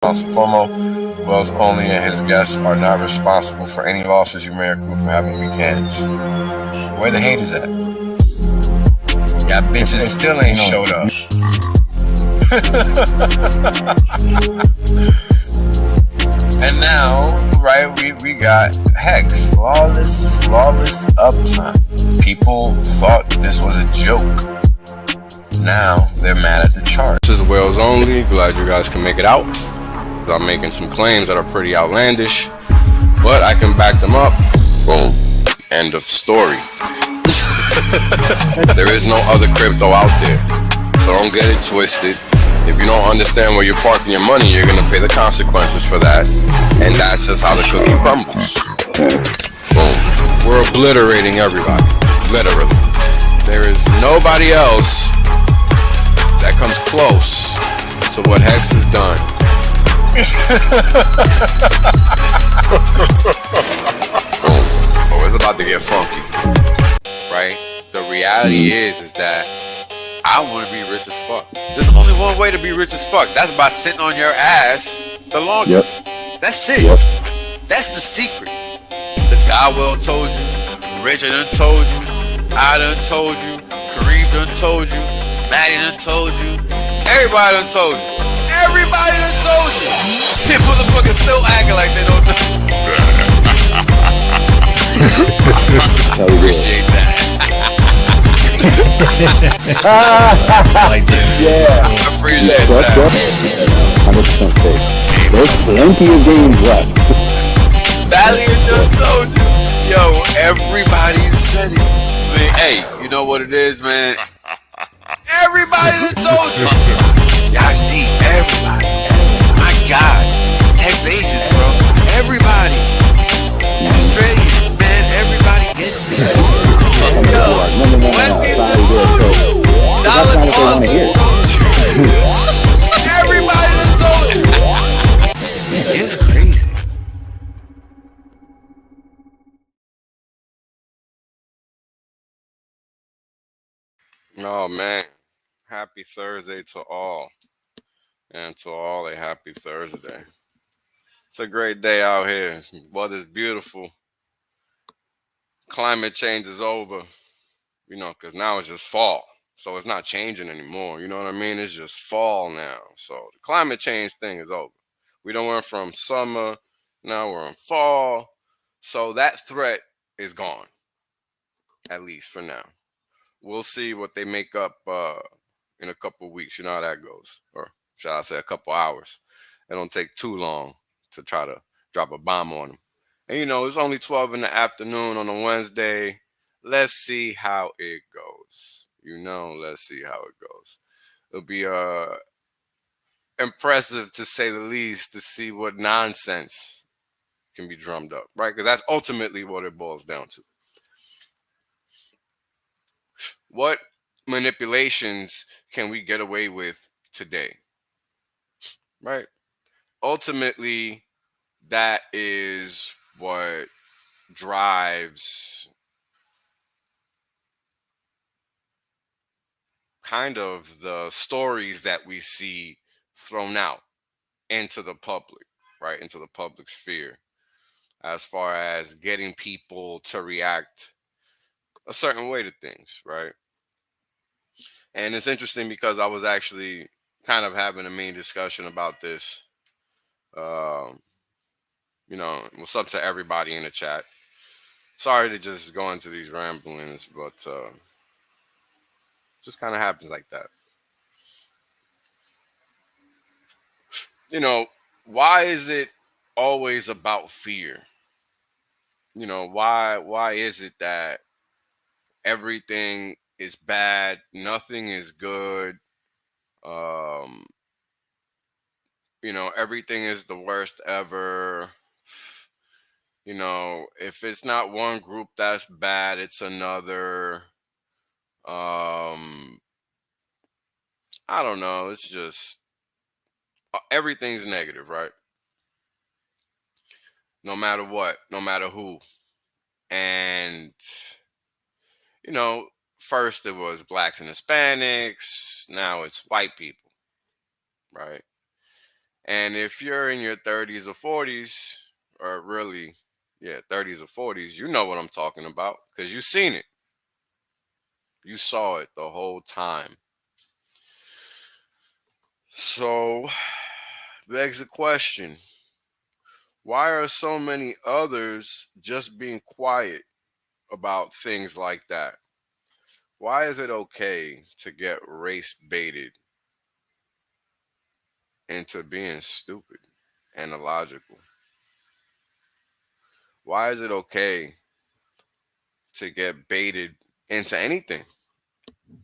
Fomo, Wells only and his guests are not responsible for any losses you may accrue for having weekends. Where the haters at? Yeah, bitches still ain't showed up. And now, right, we got Hex, flawless uptime. People thought this was a joke. Now they're mad at the chart. This is Wells only. Glad you guys can make it out. I'm making some claims that are pretty outlandish, but I can back them up. Boom. End of story. There is no other crypto out there, so don't get it twisted. If you don't understand where you're parking your money, you're gonna pay the consequences for that, and that's just how the cookie crumbles. Boom. We're obliterating everybody, literally. There is nobody else that comes close to what Hex has done. Oh, it's about to get funky, right? The reality is that I want to be rich as fuck. There's only one way to be rich as fuck. That's by sitting on your ass the longest. Yep. That's it. Yep. That's the secret. The guy well told you. Richard done told you. I done told you. Kareem done told you. Maddie done told you. Everybody done told you. Everybody done told you. Shit, motherfuckers still acting like they don't know. Appreciate that. Yeah. I appreciate that. 100% safe. There's plenty of games left. Valiant done told you. Yo, everybody said it. Man, hey, you know what it is, man? Everybody done told you. Yash deep, everybody. My God. Ex-Asians, bro. Everybody. Australians, man. Everybody gets me. Yo, when is it told you? Dollar told you. Everybody done told you. It's crazy. Oh, man. Happy Thursday to all. And to all a happy Thursday. It's a great day out here. Weather's beautiful. Climate change is over. You know, because now it's just fall. So it's not changing anymore. You know what I mean? It's just fall now. So the climate change thing is over. We done went from summer. Now we're in fall. So that threat is gone. At least for now. We'll see what they make up in a couple of weeks. You know how that goes. Or shall I say a couple hours. It don't take too long to try to drop a bomb on them. And you know, it's only 12 in the afternoon on a Wednesday. Let's see how it goes. You know, let's see how it goes. It'll be impressive to say the least to see what nonsense can be drummed up, right? Because that's ultimately what it boils down to. What manipulations can we get away with today? Right? Ultimately, that is what drives kind of the stories that we see thrown out into the public, right? Into the public sphere, as far as getting people to react a certain way to things, right? And it's interesting because I was actually kind of having a main discussion about this. You know, what's up to everybody in the chat? Sorry to just go into these ramblings, but just kind of happens like that. You know, why is it always about fear? You know, why is it that everything is bad, nothing is good? You know, everything is the worst ever. You know, if it's not one group that's bad, it's another. I don't know. It's just everything's negative, right? No matter what, no matter who. And, you know, first it was blacks and Hispanics. Now it's white people, right? And if you're in your 30s or 40s, or really, yeah, 30s or 40s, you know what I'm talking about because you've seen it. You saw it the whole time. So, begs the question, why are so many others just being quiet about things like that? Why is it okay to get race baited into being stupid and illogical? Why is it okay to get baited into anything?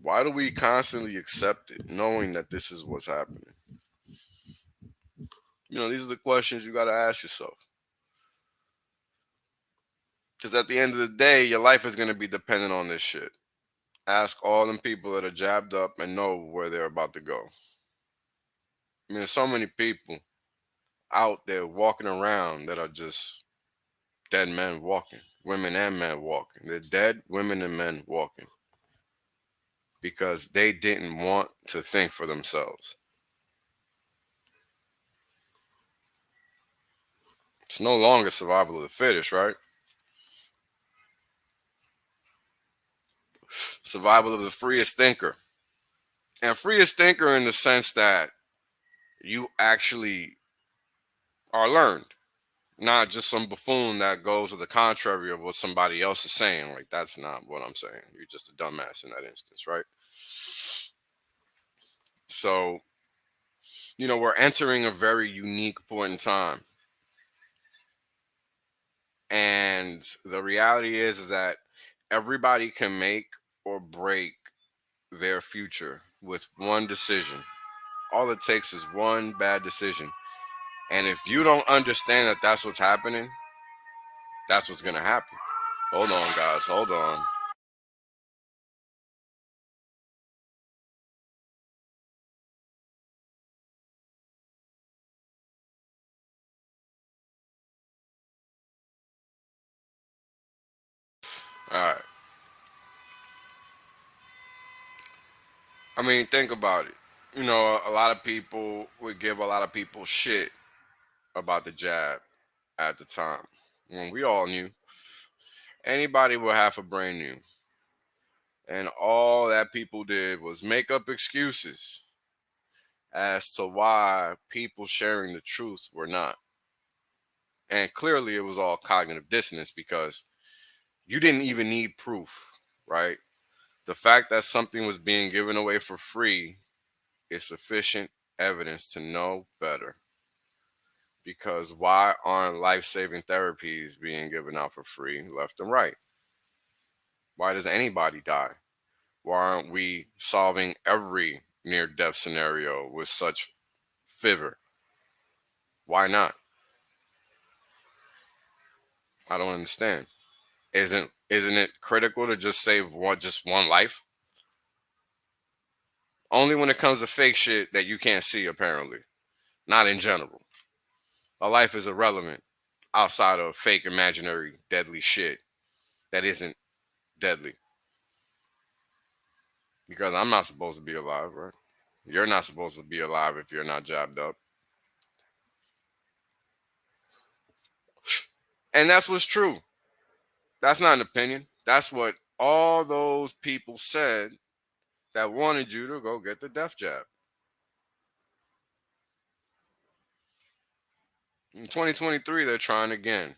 Why do we constantly accept it knowing that this is what's happening? These are the questions you got to ask yourself. Because at the end of the day, your life is going to be dependent on this shit. Ask all them people that are jabbed up and know where they're about to go. There's so many people out there walking around that are just dead men walking, women and men walking. They're dead women and men walking because they didn't want to think for themselves. It's no longer survival of the fittest, right? Survival of the freest thinker. And freest thinker in the sense that you actually are learned, not just some buffoon that goes to the contrary of what somebody else is saying. Like, that's not what I'm saying. You're just a dumbass in that instance, right? So, we're entering a very unique point in time. And the reality is that everybody can make or break their future with one decision. All it takes is one bad decision. And if you don't understand that that's what's happening, that's what's going to happen. Hold on, guys. Hold on. All right. I mean, think about it. A lot of people would give a lot of people shit about the jab at the time. When we all knew, anybody with half a brain knew. And all that people did was make up excuses as to why people sharing the truth were not. And clearly it was all cognitive dissonance because you didn't even need proof, right? The fact that something was being given away for free is sufficient evidence to know better. Because why aren't life-saving therapies being given out for free left and right? Why does anybody die? Why aren't we solving every near-death scenario with such fervor? Why not? I don't understand. Isn't it critical to just save one life? Only when it comes to fake shit that you can't see, apparently. Not in general. A life is irrelevant outside of fake, imaginary, deadly shit that isn't deadly. Because I'm not supposed to be alive, right? You're not supposed to be alive if you're not jabbed up. And that's what's true. That's not an opinion. That's what all those people said that wanted you to go get the death jab. In 2023, they're trying again.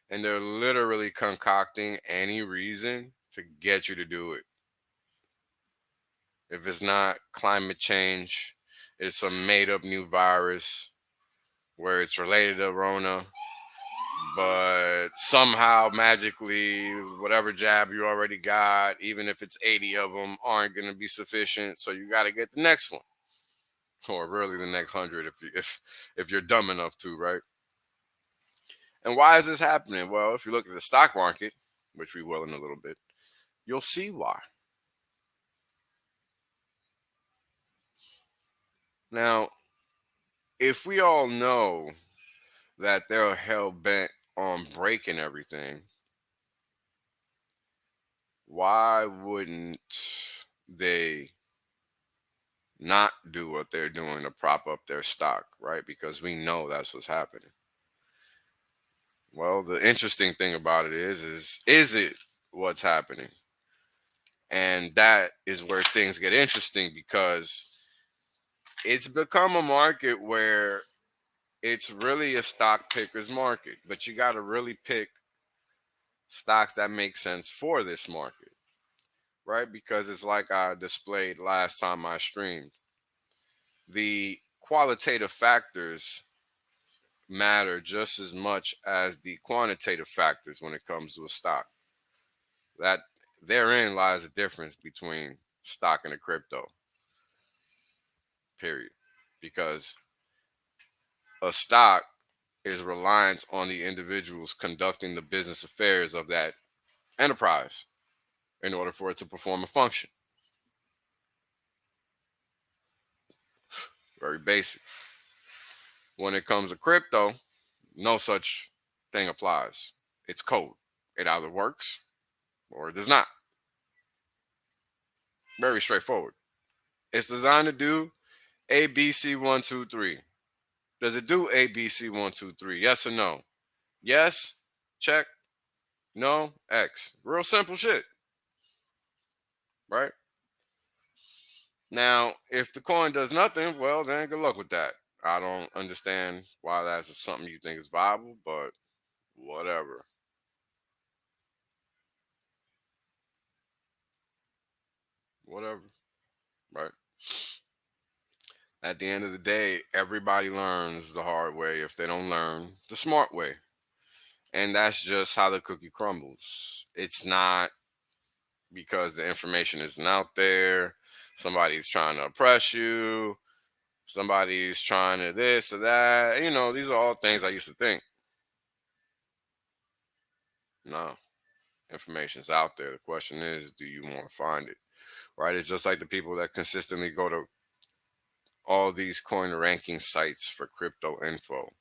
And they're literally concocting any reason to get you to do it. If it's not climate change, it's some made up new virus where it's related to Rona, but somehow magically, whatever jab you already got, even if it's 80 of them, aren't going to be sufficient. So you got to get the next one, or really the next 100 if you're dumb enough to, right? And why is this happening? Well, if you look at the stock market, which we will in a little bit, you'll see why. Now, if we all know that they're hell bent on breaking everything, why wouldn't they not do what they're doing to prop up their stock, right? Because we know that's what's happening. Well, the interesting thing about it is it what's happening? And that is where things get interesting, because it's become a market where it's really a stock picker's market, but you got to really pick stocks that make sense for this market, right? Because it's like I displayed last time I streamed. The qualitative factors matter just as much as the quantitative factors when it comes to a stock. That therein lies the difference between stock and a crypto. Period. Because a stock is reliant on the individuals conducting the business affairs of that enterprise in order for it to perform a function. Very basic. When it comes to crypto, no such thing applies. It's code. It either works or it does not. Very straightforward. It's designed to do ABC 1, 2, 3. Does it do ABC 1, 2, 3? Yes or no? Yes, check. No, X. Real simple shit. Right? Now, if the coin does nothing, well, then good luck with that. I don't understand why that's something you think is viable, but whatever. Whatever. Right? At the end of the day, everybody learns the hard way if they don't learn the smart way. And that's just how the cookie crumbles. It's not because the information isn't out there. Somebody's trying to oppress you. Somebody's trying to this or that. You know, these are all things I used to think. No, information's out there. The question is, do you want to find it? Right? It's just like the people that consistently go to all these coin ranking sites for crypto info.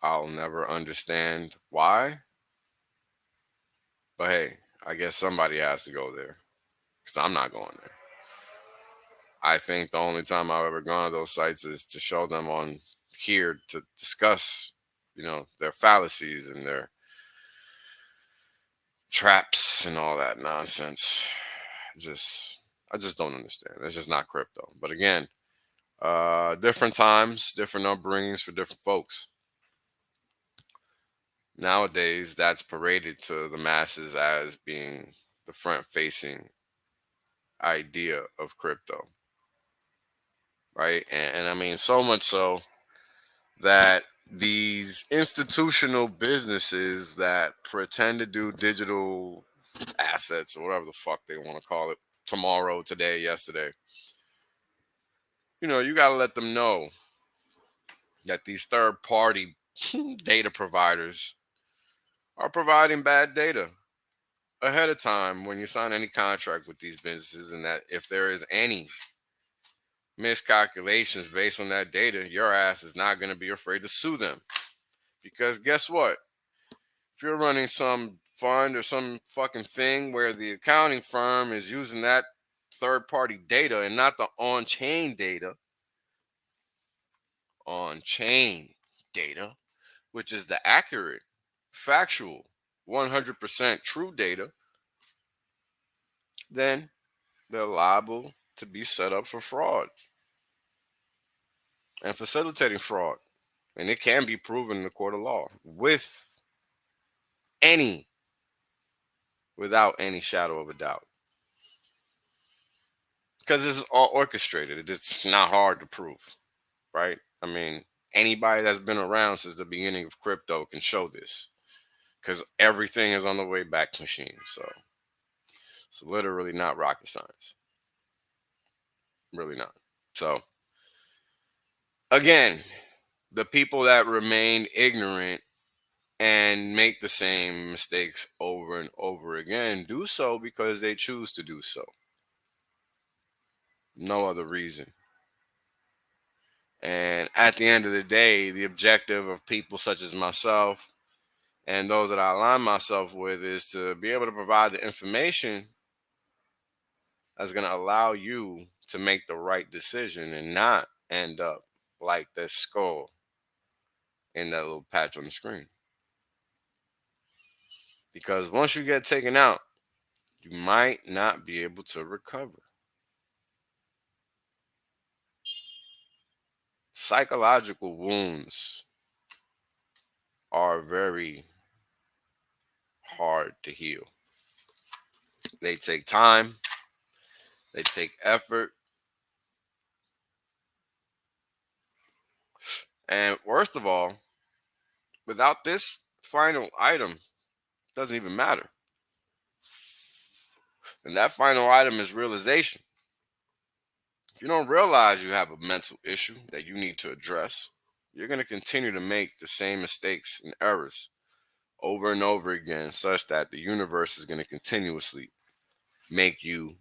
I'll never understand why. But hey, I guess somebody has to go there, because I'm not going there. I think the only time I've ever gone to those sites is to show them on here to discuss, their fallacies and their traps and all that nonsense. I just don't understand. It's just not crypto. But again, different times, different upbringings for different folks. Nowadays, that's paraded to the masses as being the front-facing idea of crypto, right? And I mean, so much so that these institutional businesses that pretend to do digital assets or whatever the fuck they want to call it, tomorrow, today, yesterday, you got to let them know that these third-party data providers are providing bad data ahead of time when you sign any contract with these businesses, and that if there is any miscalculations based on that data, your ass is not going to be afraid to sue them. Because guess what? If you're running some fund or some fucking thing where the accounting firm is using that third-party data and not the on-chain data, which is the accurate, factual, 100% true data, then they're liable to be set up for fraud and facilitating fraud. And it can be proven in the court of law without any shadow of a doubt. Because this is all orchestrated. It's not hard to prove, right? I mean, anybody that's been around since the beginning of crypto can show this, because everything is on the way back machine. So it's literally not rocket science. Really not. So again, the people that remain ignorant and make the same mistakes over and over again do so because they choose to do so. No other reason. And at the end of the day, the objective of people such as myself and those that I align myself with is to be able to provide the information that's going to allow you to make the right decision and not end up like the skull in that little patch on the screen. Because once you get taken out, you might not be able to recover. Psychological wounds are very hard to heal. They take time, they take effort. And worst of all, without this final item, it doesn't even matter. And that final item is realization. If you don't realize you have a mental issue that you need to address, you're going to continue to make the same mistakes and errors over and over again, such that the universe is going to continuously make you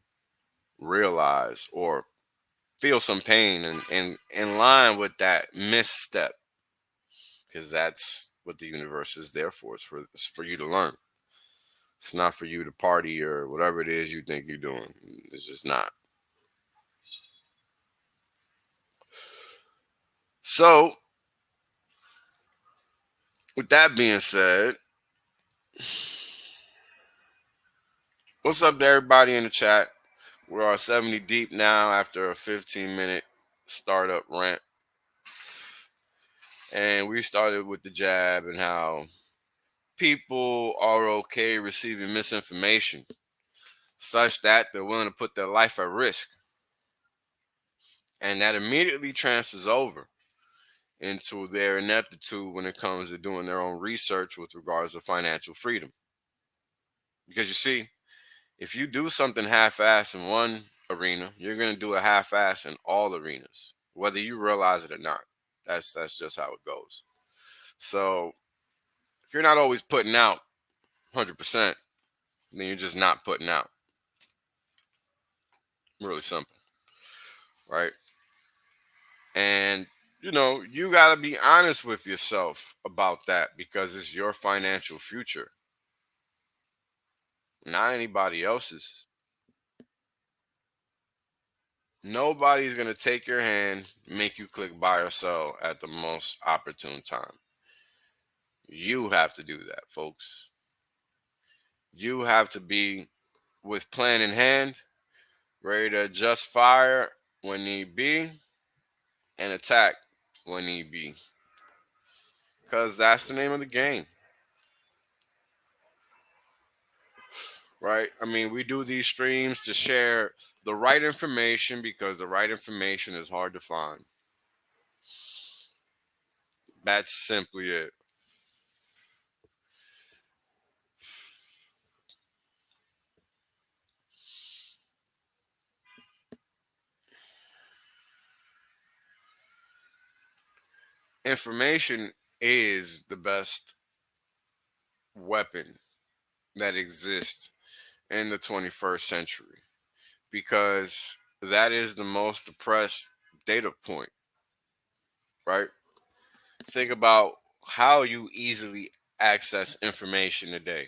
realize or feel some pain and in line with that misstep, because that's what the universe is there for. It's for you to learn. It's not for you to party or whatever it is you think you're doing. It's just not. So, with that being said, what's up to everybody in the chat? We're 70 deep now after a 15-minute startup rant. And we started with the jab and how people are okay receiving misinformation such that they're willing to put their life at risk. And that immediately transfers over into their ineptitude when it comes to doing their own research with regards to financial freedom. Because you see, if you do something half-assed in one arena, you're going to do a half-ass in all arenas, whether you realize it or not. That's just how it goes. So if you're not always putting out 100%, then you're just not putting out. Really simple, right? And, you got to be honest with yourself about that, because it's your financial future, not anybody else's. Nobody's going to take your hand, make you click buy or sell at the most opportune time. You have to do that, folks. You have to be with plan in hand, ready to adjust fire when need be, and attack when need be. Because that's the name of the game. Right? I mean, we do these streams to share the right information, because the right information is hard to find. That's simply it. Information is the best weapon that exists in the 21st century, because that is the most oppressed data point, right? Think about how you easily access information today.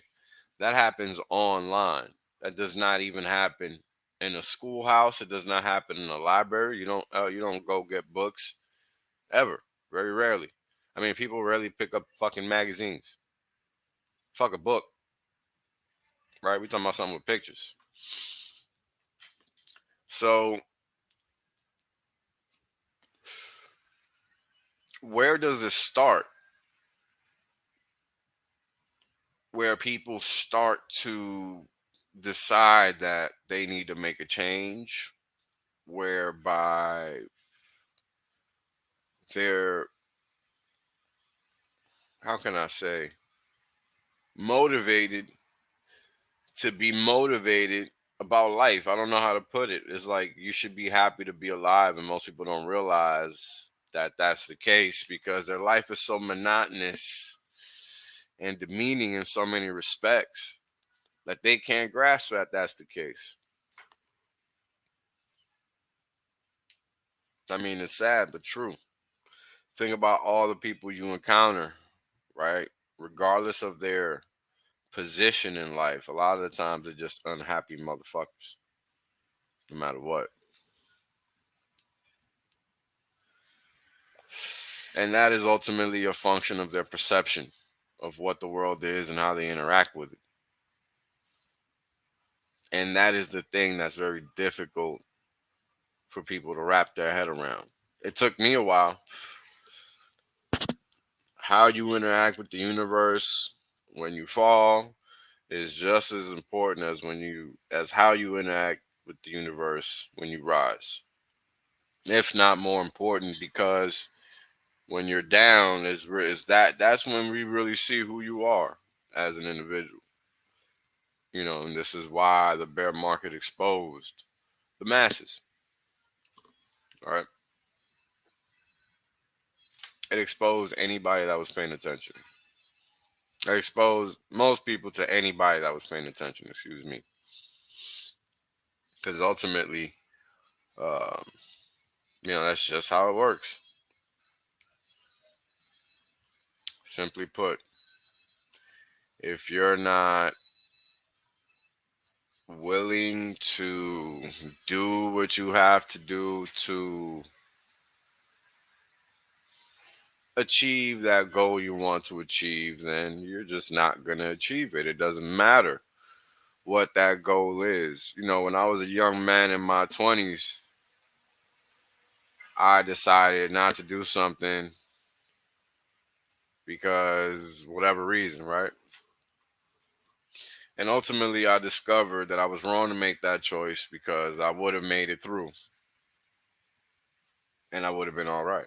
That happens online. That does not even happen in a schoolhouse. It does not happen in a library. You don't go get books ever. Very rarely. I mean, people rarely pick up fucking magazines. Fuck a book. Right? We're talking about something with pictures. So, where does it start? Where people start to decide that they need to make a change, whereby they're, how can I say, motivated to be motivated about life. I don't know how to put it. It's like you should be happy to be alive, and most people don't realize that that's the case, because their life is so monotonous and demeaning in so many respects that they can't grasp that that's the case. I mean, it's sad but true. Think about all the people you encounter, right? Regardless of their position in life, a lot of the times they're just unhappy motherfuckers, no matter what. And that is ultimately a function of their perception of what the world is and how they interact with it. And that is the thing that's very difficult for people to wrap their head around. It took me a while. How you interact with the universe when you fall is just as important as how you interact with the universe when you rise. If not more important, because when you're down that's when we really see who you are as an individual. And this is why the bear market exposed the masses. All right. It exposed anybody that was paying attention. It exposed most people to anybody that was paying attention, excuse me. Because ultimately, um, that's just how it works. Simply put, if you're not willing to do what you have to do to achieve that goal you want to achieve, then you're just not going to achieve it. It doesn't matter what that goal is. When I was a young man in my 20s, I decided not to do something because whatever reason, right? And ultimately, I discovered that I was wrong to make that choice because I would have made it through and I would have been all right.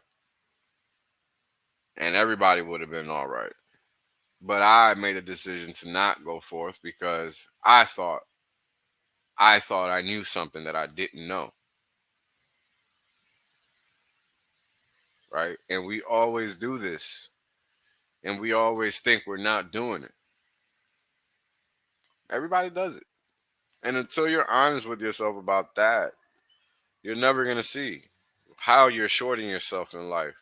And everybody would have been all right. But I made a decision to not go forth because I thought I knew something that I didn't know. Right? And we always do this. And we always think we're not doing it. Everybody does it. And until you're honest with yourself about that, you're never going to see how you're shorting yourself in life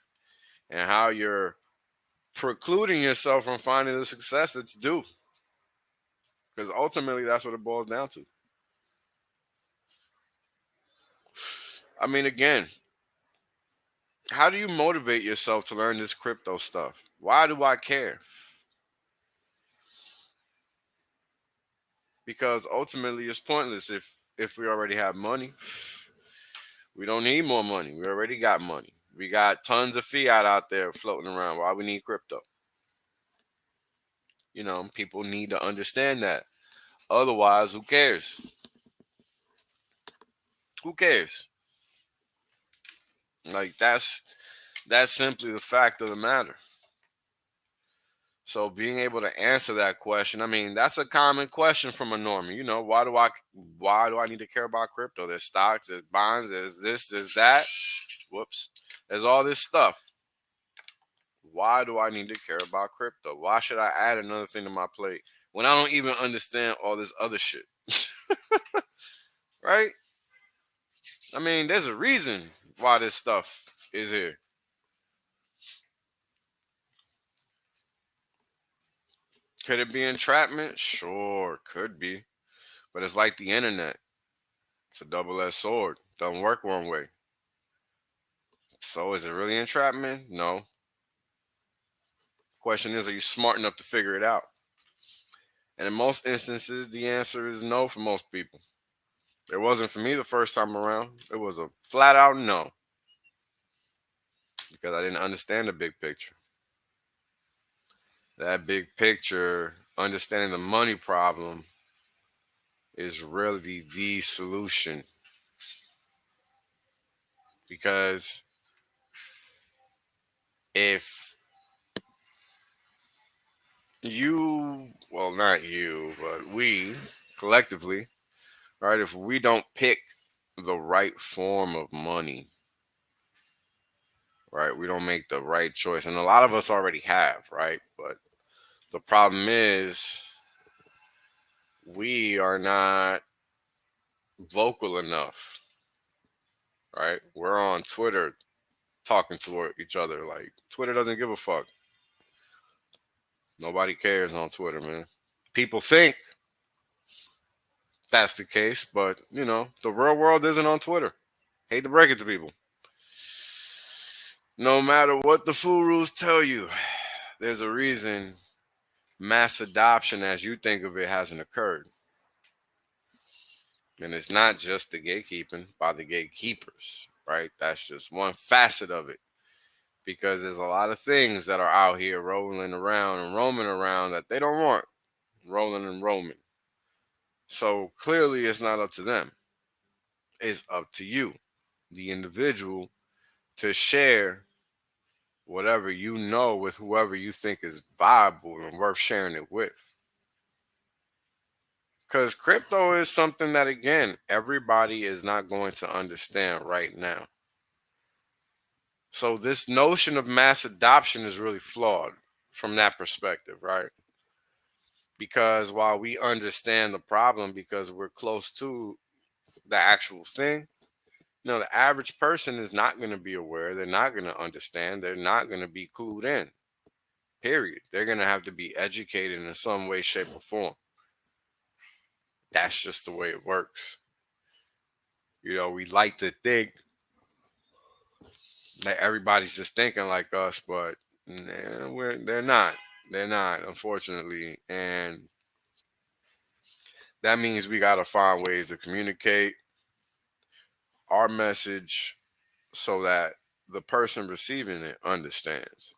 and how you're precluding yourself from finding the success that's due. Because ultimately, that's what it boils down to. I mean, again, how do you motivate yourself to learn this crypto stuff? Why do I care? Because ultimately, it's pointless if we already have money. We don't need more money. We already got money. We got tons of fiat out there floating around. Why we need crypto? People need to understand that. Otherwise, who cares? Who cares? Like that's simply the fact of the matter. So being able to answer that question, I mean, that's a common question from a normie. Why do I need to care about crypto? There's stocks, there's bonds, there's this, there's that. Whoops. There's all this stuff. Why do I need to care about crypto? Why should I add another thing to my plate when I don't even understand all this other shit? Right? I mean, there's a reason why this stuff is here. Could it be entrapment? Sure, could be. But it's like the internet. It's a double-edged sword. Doesn't work one way. So is it really entrapment? No. Question is, are you smart enough to figure it out? And in most instances, the answer is no for most people. It wasn't for me the first time around. It was a flat out no. Because I didn't understand the big picture. That big picture, understanding the money problem, is really the solution. Because if not you, but we collectively, right, if we don't pick the right form of money, right, we don't make the right choice. And a lot of us already have, right? But the problem is we are not vocal enough, right? We're on Twitter talking to each other. Like, Twitter doesn't give a fuck. Nobody cares on Twitter, man. People think that's the case, but the real world isn't on Twitter. Hate to break it to people. No matter what the food rules tell you, there's a reason mass adoption, as you think of it, hasn't occurred. And it's not just the gatekeeping by the gatekeepers, right? That's just one facet of it. Because there's a lot of things that are out here rolling around and roaming around that they don't want rolling and roaming. So clearly it's not up to them. It's up to you, the individual, to share whatever you know with whoever you think is viable and worth sharing it with. Because crypto is something that, again, everybody is not going to understand right now. So this notion of mass adoption is really flawed from that perspective, right? Because while we understand the problem because we're close to the actual thing, the average person is not going to be aware. They're not going to understand. They're not going to be clued in, period. They're going to have to be educated in some way, shape, or form. That's just the way it works. We like to think that everybody's just thinking like us, but they're not. They're not, unfortunately. And that means we got to find ways to communicate our message so that the person receiving it understands.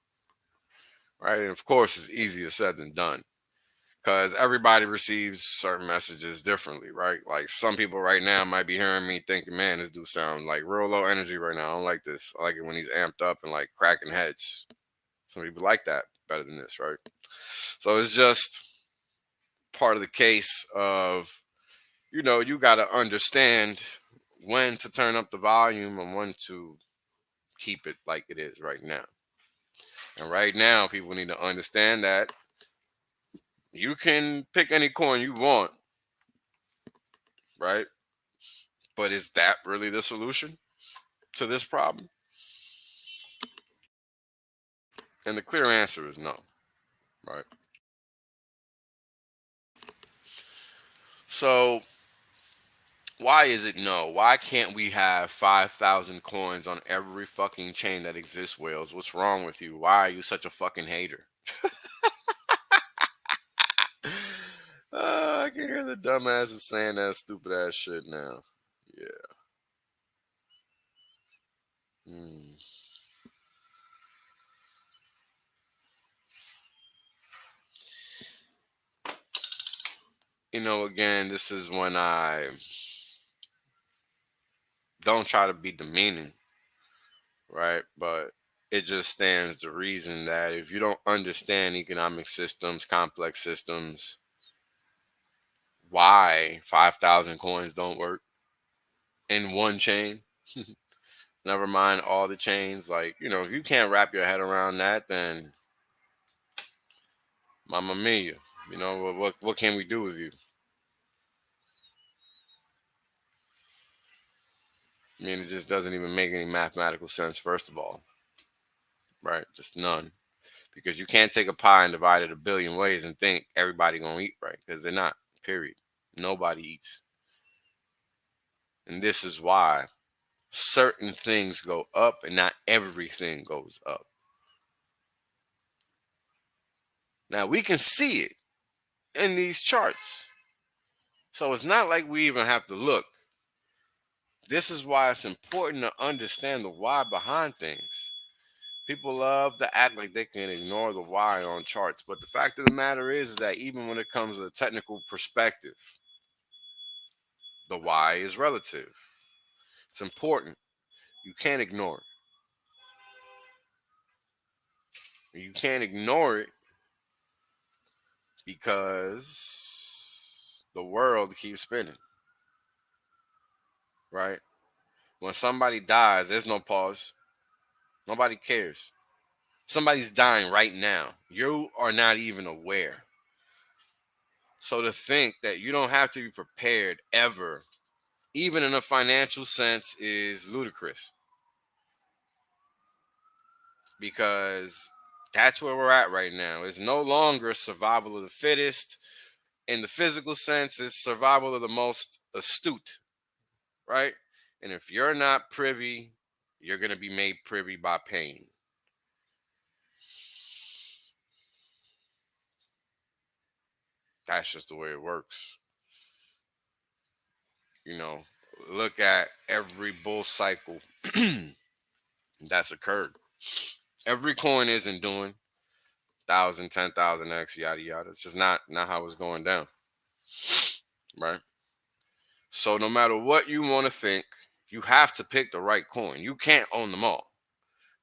Right? And of course, it's easier said than done because everybody receives certain messages differently, right? Like some people right now might be hearing me thinking, man, this dude sound like real low energy right now. I don't like this. I like it when he's amped up and like cracking heads. Some people like that better than this, right? So it's just part of the case of, you got to understand when to turn up the volume and when to keep it like it is right now. And right now, people need to understand that you can pick any coin you want, right? But is that really the solution to this problem? And the clear answer is no, right? So why is it no? Why can't we have 5,000 coins on every fucking chain that exists, Wales? What's wrong with you? Why are you such a fucking hater? I can hear the dumbasses saying that stupid ass shit now. Yeah. Again, this is when I don't try to be demeaning, right? But it just stands to reason that if you don't understand economic systems, complex systems, why 5,000 coins don't work in one chain, never mind all the chains. Like, if you can't wrap your head around that, then mamma mia, what can we do with you? I mean, it just doesn't even make any mathematical sense, first of all, right? Just none. Because you can't take a pie and divide it a billion ways and think everybody gonna eat right, because they're not, period. Nobody eats. And this is why certain things go up and not everything goes up. Now we can see it in these charts. So it's not like we even have to look. This is why it's important to understand the why behind things. People love to act like they can ignore the why on charts. But the fact of the matter is that even when it comes to a technical perspective, the why is relative. It's important. You can't ignore it. You can't ignore it because the world keeps spinning. Right? When somebody dies, there's no pause. Nobody cares. Somebody's dying right now. You are not even aware. So to think that you don't have to be prepared ever, even in a financial sense, is ludicrous. Because that's where we're at right now. It's no longer survival of the fittest. In the physical sense, it's survival of the most astute, right? And if you're not privy, you're going to be made privy by pain. That's just the way it works. Look at every bull cycle that's occurred. Every coin isn't doing 1,000, 10,000x, yada yada. It's just not how it's going down, right? So no matter what you want to think, you have to pick the right coin. You can't own them all.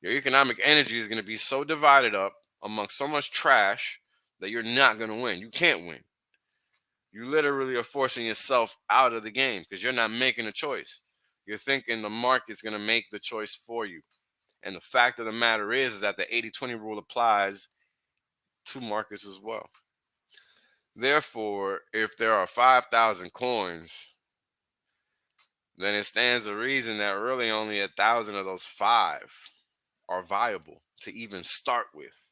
Your economic energy is going to be so divided up among so much trash that you're not going to win. You can't win. You literally are forcing yourself out of the game because you're not making a choice. You're thinking the market's going to make the choice for you. And the fact of the matter is that the 80-20 rule applies to markets as well. Therefore, if there are 5,000 coins, then it stands to reason that really only 1,000 of those 5 are viable to even start with.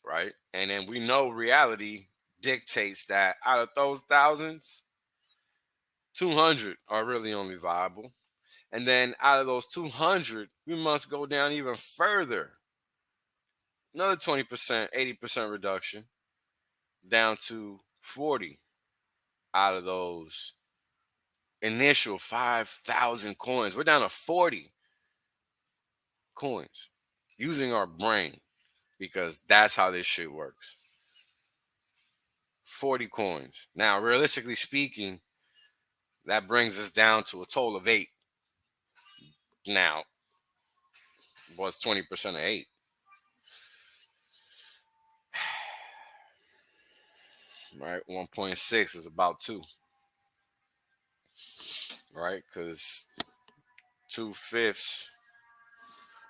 Right? And then we know reality dictates that out of those thousands, 200 are really only viable. And then out of those 200, we must go down even further. Another 20%, 80% reduction down to 40 out of those initial 5,000 coins. We're down to 40 coins using our brain because that's how this shit works. 40 coins. Now, realistically speaking, that brings us down to a total of 8. Now, what's 20% of 8? Right? 1.6 is about 2. Right? Because 2/5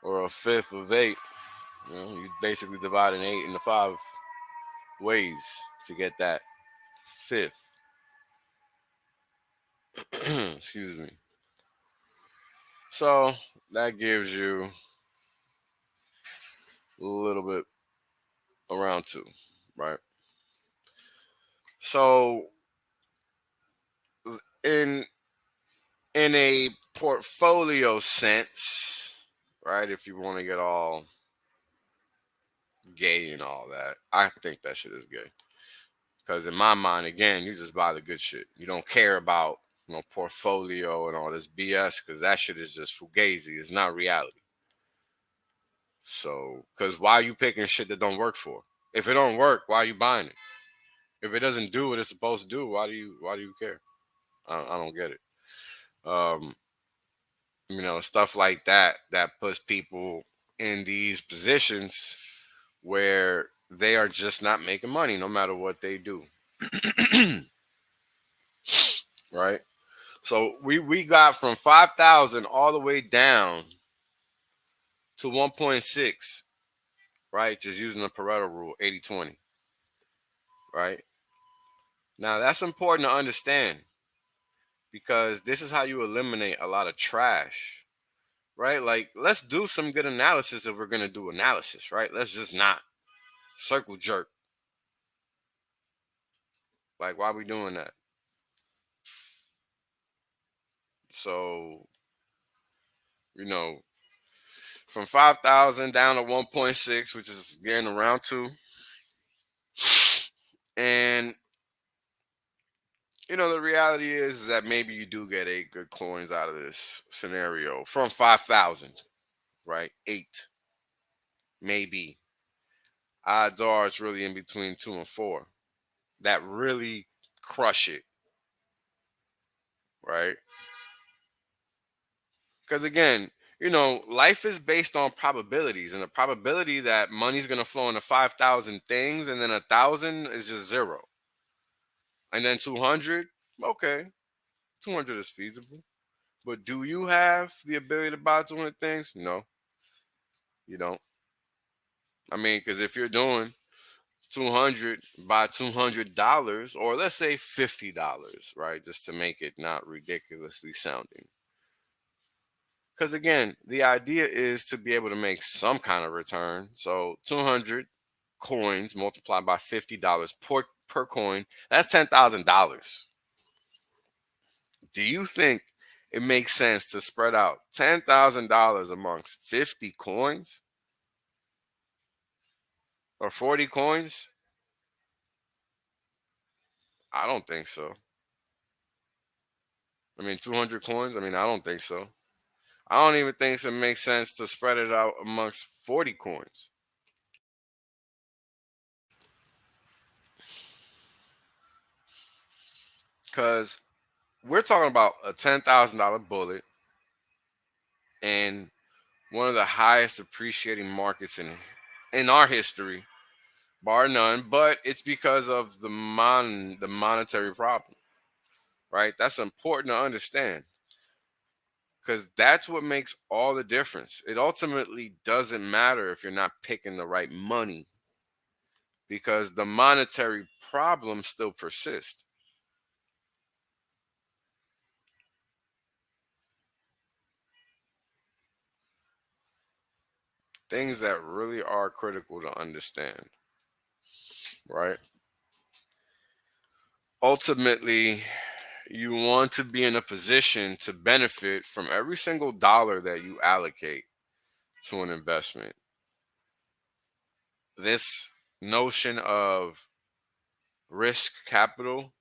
or a fifth of 8, you basically divide an 8 into 5 ways to get that fifth. Excuse me. So that gives you a little bit around 2, right? So in a portfolio sense, right, if you want to get all gay and all that, I think that shit is gay. Because in my mind, again, you just buy the good shit. You don't care about portfolio and all this BS because that shit is just fugazi. It's not reality. So, because why are you picking shit that don't work for? If it don't work, why are you buying it? If it doesn't do what it's supposed to do, why do you care? I don't get it. Stuff like that puts people in these positions where they are just not making money no matter what they do. Right? So we got from 5,000 all the way down to 1.6, right? Just using the Pareto rule, 80-20. Right? Now that's important to understand because this is how you eliminate a lot of trash. Right? Like, let's do some good analysis if we're going to do analysis, right? Let's just not circle jerk. Like, why are we doing that? So, from 5,000 down to 1.6, which is again around 2. And, the reality is that maybe you do get 8 good coins out of this scenario from 5,000, right? 8, maybe. Odds are it's really in between 2 and 4 that really crush it, right? Because again, life is based on probabilities, and the probability that money's going to flow into 5,000 things and then 1,000 is just 0. And then 200, okay, 200 is feasible. But do you have the ability to buy 200 things? No, you don't. I mean, because if you're doing 200 by $200, or let's say $50, right, just to make it not ridiculously sounding. Because again, the idea is to be able to make some kind of return. So 200 coins multiplied by $50 per coin, that's $10,000. Do you think it makes sense to spread out $10,000 amongst 50 coins? or 40 coins? I don't think so. I mean, 200 coins? I mean, I don't think so. I don't even think it makes sense to spread it out amongst 40 coins. Because we're talking about a $10,000 bullet in one of the highest appreciating markets in our history, bar none. But it's because of the monetary problem, right? That's important to understand because that's what makes all the difference. It ultimately doesn't matter if you're not picking the right money because the monetary problem still persists. Things that really are critical to understand, right? Ultimately, you want to be in a position to benefit from every single dollar that you allocate to an investment. This notion of risk capital,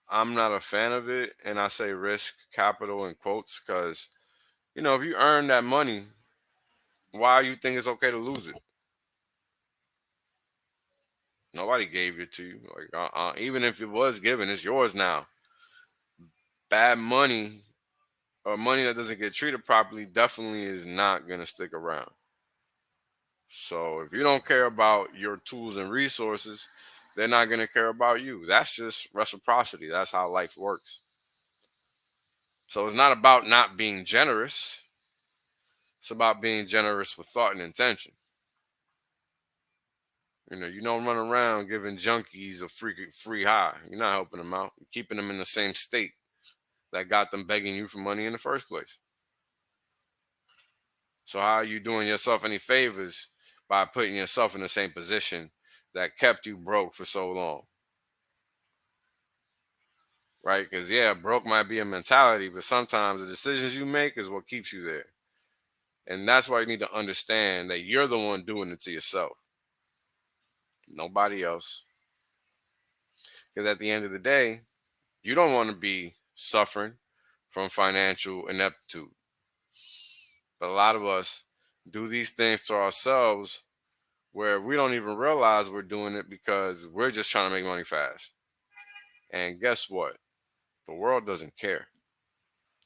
I'm not a fan of it. And I say risk capital in quotes because, if you earn that money, why you think it's okay to lose it? Nobody gave it to you. Like, even if it was given, it's yours now. Bad money or money that doesn't get treated properly definitely is not going to stick around. So if you don't care about your tools and resources, they're not going to care about you. That's just reciprocity. That's how life works. So it's not about not being generous. It's about being generous with thought and intention. You don't run around giving junkies a free high. You're not helping them out. You're keeping them in the same state that got them begging you for money in the first place. So how are you doing yourself any favors by putting yourself in the same position that kept you broke for so long? Right? Because broke might be a mentality, but sometimes the decisions you make is what keeps you there. And that's why you need to understand that you're the one doing it to yourself. Nobody else. Because at the end of the day, you don't want to be suffering from financial ineptitude. But a lot of us do these things to ourselves where we don't even realize we're doing it because we're just trying to make money fast. And guess what? The world doesn't care.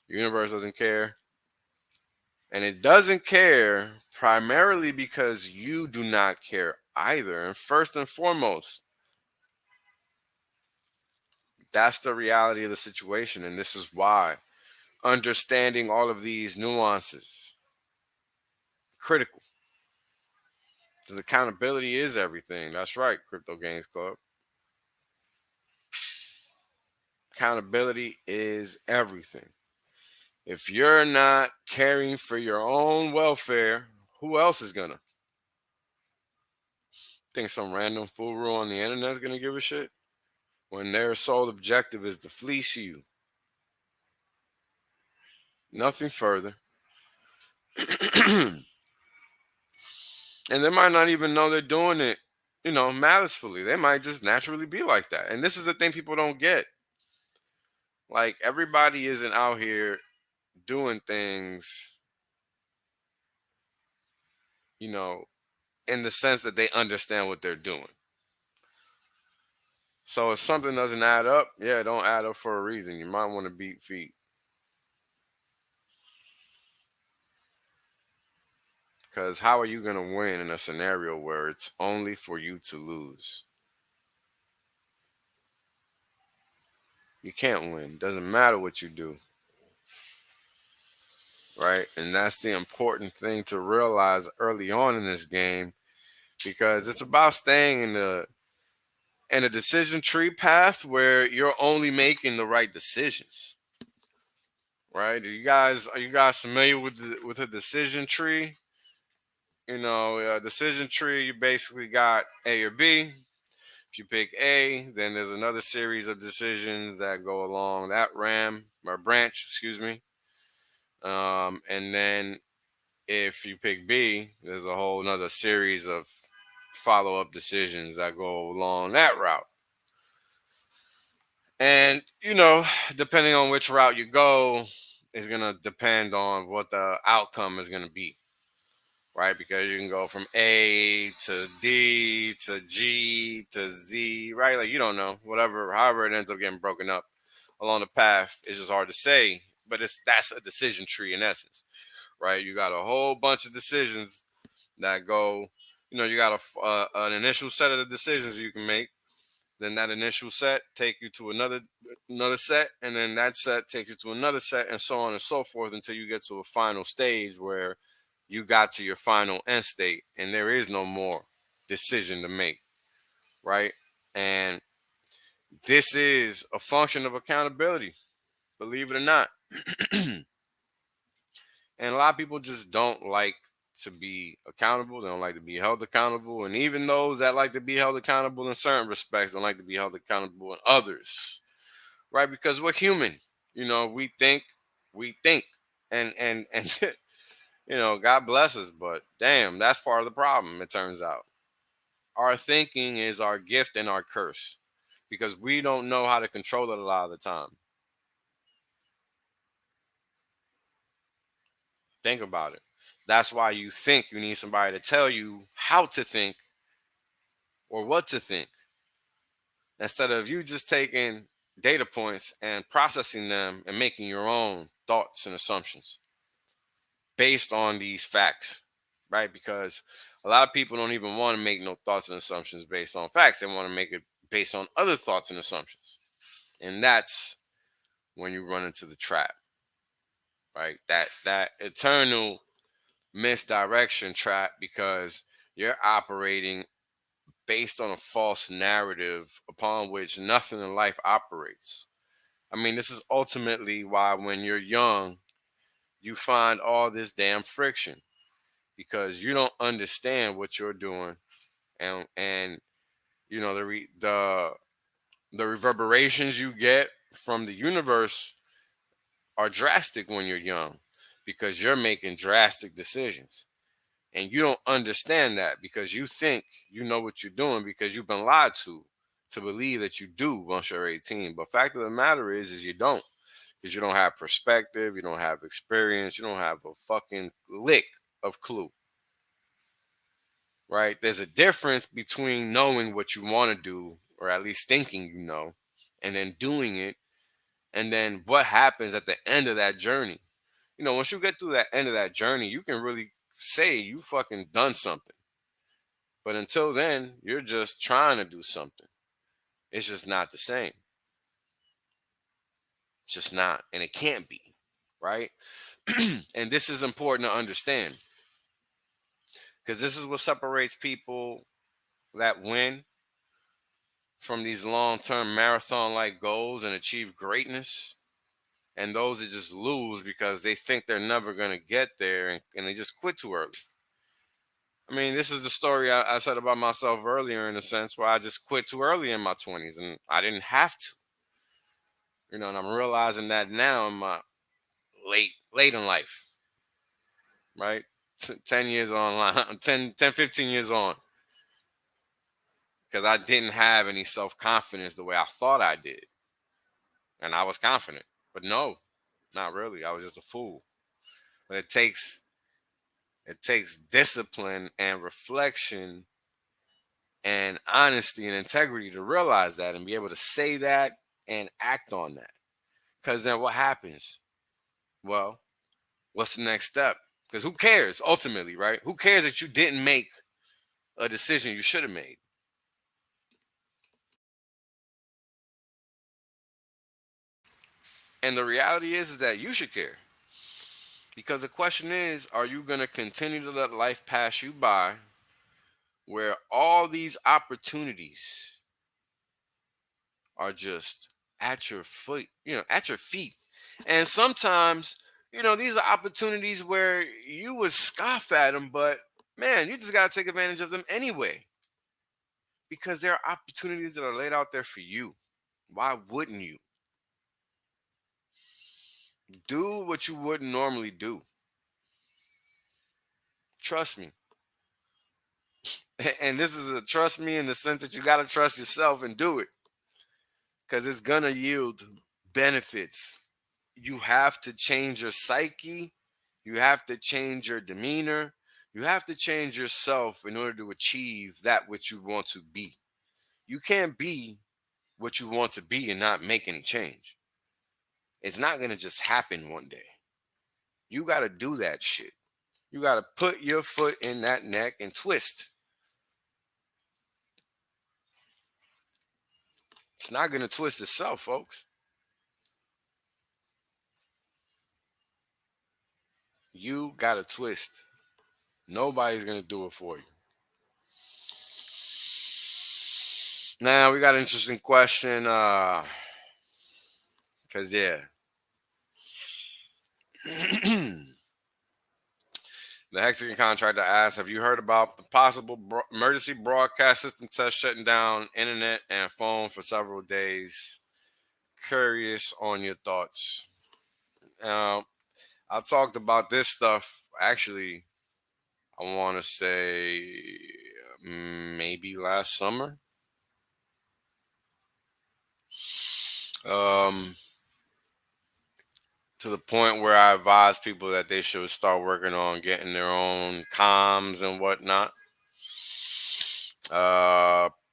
The universe doesn't care. And it doesn't care primarily because you do not care either. And first and foremost, that's the reality of the situation. And this is why understanding all of these nuances critical. Because accountability is everything. That's right, Crypto Games Club. Accountability is everything. If you're not caring for your own welfare, who else is gonna? Think some random fool on the internet is gonna give a shit when their sole objective is to fleece you? Nothing further. And they might not even know they're doing it, malicefully. They might just naturally be like that. And this is the thing people don't get. Like, everybody isn't out here doing things, in the sense that they understand what they're doing. So if something doesn't add up, it don't add up for a reason. You might want to beat feet. Because how are you going to win in a scenario where it's only for you to lose? You can't win. Doesn't matter what you do. Right? And that's the important thing to realize early on in this game, because it's about staying in a decision tree path where you're only making the right decisions. Right? Are you guys familiar with a decision tree? A decision tree, you basically got A or B. If you pick A, then there's another series of decisions that go along that branch, excuse me. And then if you pick B, there's a whole nother series of follow-up decisions that go along that route. And, depending on which route you go is going to depend on what the outcome is going to be, right? Because you can go from A to D to G to Z, right? Like, you don't know, however it ends up getting broken up along the path is just hard to say, but that's a decision tree in essence, right? You got a whole bunch of decisions that go, you got an initial set of the decisions you can make. Then that initial set take you to another set, and then that set takes you to another set, and so on and so forth until you get to a final stage where you got to your final end state, and there is no more decision to make, right? And this is a function of accountability, believe it or not. And a lot of people just don't like to be accountable. They don't like to be held accountable. And even those that like to be held accountable in certain respects don't like to be held accountable in others, right? Because we're human. We think. And God bless us, but damn, that's part of the problem, it turns out. Our thinking is our gift and our curse because we don't know how to control it a lot of the time. Think about it. That's why you think you need somebody to tell you how to think or what to think, instead of you just taking data points and processing them and making your own thoughts and assumptions based on these facts, right? Because a lot of people don't even want to make no thoughts and assumptions based on facts. They want to make it based on other thoughts and assumptions. And that's when you run into the trap, right? That eternal misdirection trap, because you're operating based on a false narrative upon which nothing in life operates. I mean, this is ultimately why when you're young, you find all this damn friction because you don't understand what you're doing, and the reverberations you get from the universe are drastic when you're young because you're making drastic decisions. And you don't understand that because you think you know what you're doing because you've been lied to believe that you do once you're 18. But fact of the matter is you don't, because you don't have perspective, you don't have experience, you don't have a fucking lick of clue, right? There's a difference between knowing what you want to do, or at least thinking and then doing it, and then what happens at the end of that journey. Once you get through that end of that journey, you can really say you fucking done something. But until then, you're just trying to do something. It's just not the same. It's just not. And it can't be, right? And this is important to understand, because this is what separates people that win from these long-term marathon-like goals and achieve greatness, and those that just lose because they think they're never going to get there, and they just quit too early. I mean, this is the story I said about myself earlier, in a sense where I just quit too early in my 20s, and I didn't have to. And I'm realizing that now in my late in life, right? 10 years online, 15 years on, because I didn't have any self-confidence the way I thought I did. And I was confident, but no, not really. I was just a fool. But it takes discipline and reflection and honesty and integrity to realize that and be able to say that and act on that. Because then what happens? Well, what's the next step? Because who cares ultimately, right? Who cares that you didn't make a decision you should have made? And the reality is that you should care. Because the question is, are you going to continue to let life pass you by where all these opportunities are just at your foot, at your feet? And sometimes, these are opportunities where you would scoff at them, but man, you just got to take advantage of them anyway. Because there are opportunities that are laid out there for you. Why wouldn't you? Do what you wouldn't normally do. Trust me. And this is a trust me in the sense that you got to trust yourself and do it because it's going to yield benefits. You have to change your psyche. You have to change your demeanor. You have to change yourself in order to achieve that which you want to be. You can't be what you want to be and not make any change. It's not going to just happen one day. You got to do that shit. You got to put your foot in that neck and twist. It's not going to twist itself, folks. You got to twist. Nobody's going to do it for you. Now, we got an interesting question. Because, yeah. The Hexagon contractor asks, have you heard about the possible emergency broadcast system test shutting down internet and phone for several days? Curious on your thoughts. I talked about this stuff, actually, I want to say maybe last summer. To the point where I advise people that they should start working on getting their own comms and whatnot.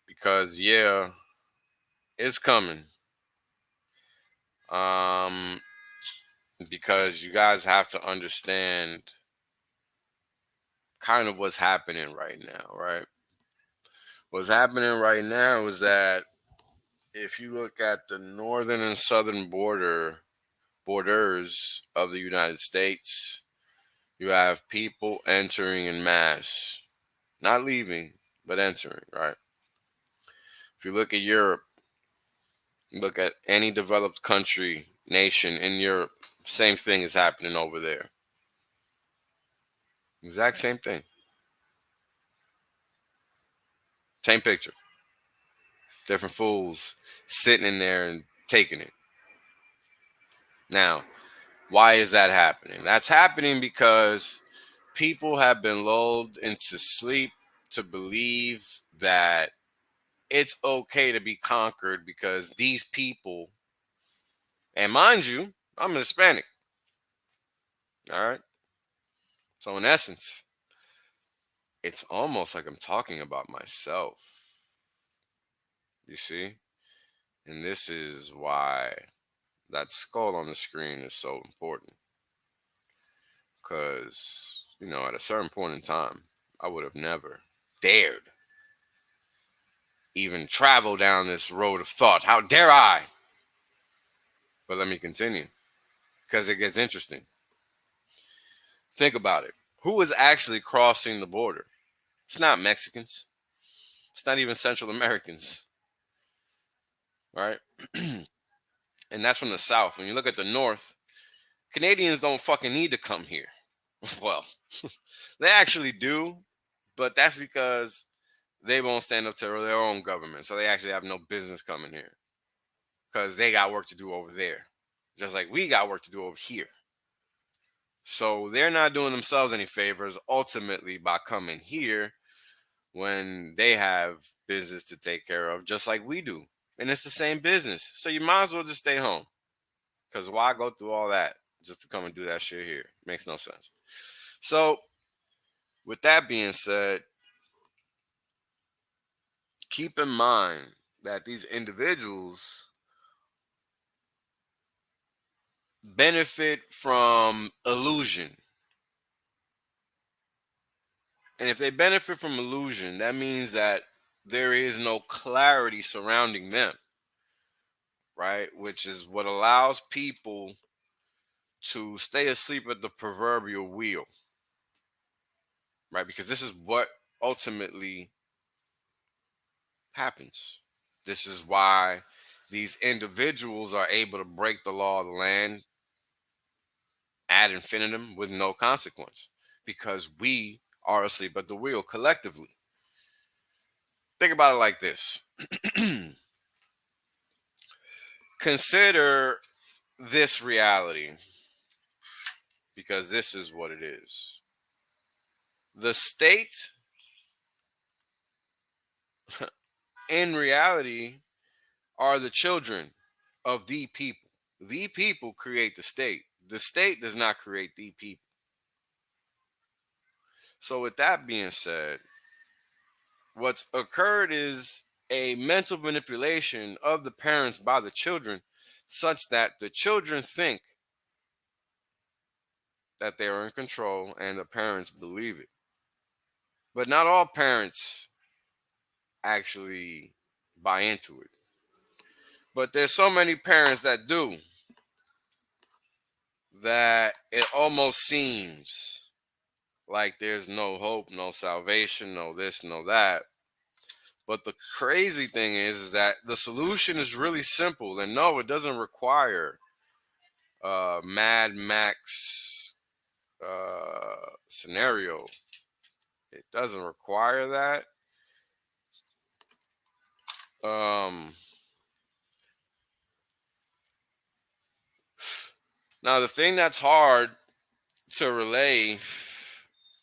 Because yeah, it's coming. Because you guys have to understand kind of what's happening right now, right? What's happening right now is that if you look at the northern and southern borders of the United States, you have people entering in mass, not leaving, but entering, right? If you look at Europe, look at any developed country, nation in Europe, same thing is happening over there. Exact same thing. Same picture. Different fools sitting in there and taking it. Now, why is that happening? That's happening because people have been lulled into sleep to believe that it's okay to be conquered because these people, and mind you, I'm Hispanic. All right. So, in essence, it's almost like I'm talking about myself. You see? And this is why that skull on the screen is so important. Because, at a certain point in time, I would have never dared even travel down this road of thought. How dare I? But let me continue, because it gets interesting. Think about it. Who is actually crossing the border? It's not Mexicans. It's not even Central Americans. Right? And that's from the South. When you look at the North, Canadians don't fucking need to come here. Well, they actually do, but that's because they won't stand up to their own government. So they actually have no business coming here because they got work to do over there, just like we got work to do over here. So they're not doing themselves any favors ultimately by coming here when they have business to take care of, just like we do. And it's the same business. So you might as well just stay home, because why go through all that just to come and do that shit here? Makes no sense. So with that being said, keep in mind that these individuals benefit from illusion. And if they benefit from illusion, that means that there is no clarity surrounding them, right? Which is what allows people to stay asleep at the proverbial wheel, right? Because this is what ultimately happens. This is why these individuals are able to break the law of the land ad infinitum with no consequence, because we are asleep at the wheel collectively. Think about it like this. Consider this reality, because this is what it is. The state in reality are the children of the people. The people create the state. The state does not create the people. So, with that being said, what's occurred is a mental manipulation of the parents by the children, such that the children think that they are in control and the parents believe it. But not all parents actually buy into it. But there's so many parents that do that it almost seems like there's no hope, no salvation, no this, no that. But the crazy thing is that the solution is really simple. And no, it doesn't require Mad Max scenario. It doesn't require that. Now, the thing that's hard to relay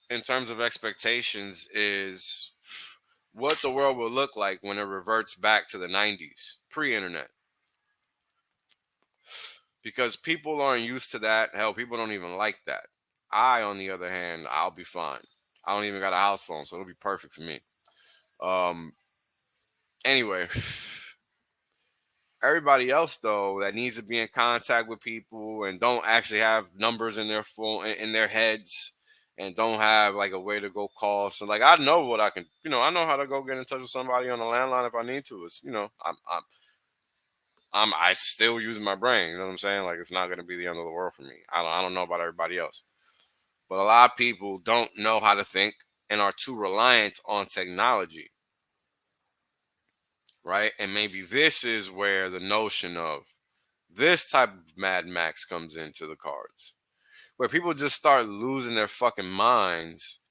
in terms of expectations is what the world will look like when it reverts back to the 90s, pre-internet. Because people aren't used to that. Hell, people don't even like that. I, on the other hand, I'll be fine. I don't even got a house phone, so it'll be perfect for me. Anyway, everybody else though that needs to be in contact with people and don't actually have numbers in their phone in their heads and don't have like a way to go call. So like I know what I can, I know how to go get in touch with somebody on the landline if I need to. It's I still use my brain. You know what I'm saying? Like it's not gonna be the end of the world for me. I don't know about everybody else, but a lot of people don't know how to think and are too reliant on technology. Right? And maybe this is where the notion of this type of Mad Max comes into the cards, where people just start losing their fucking minds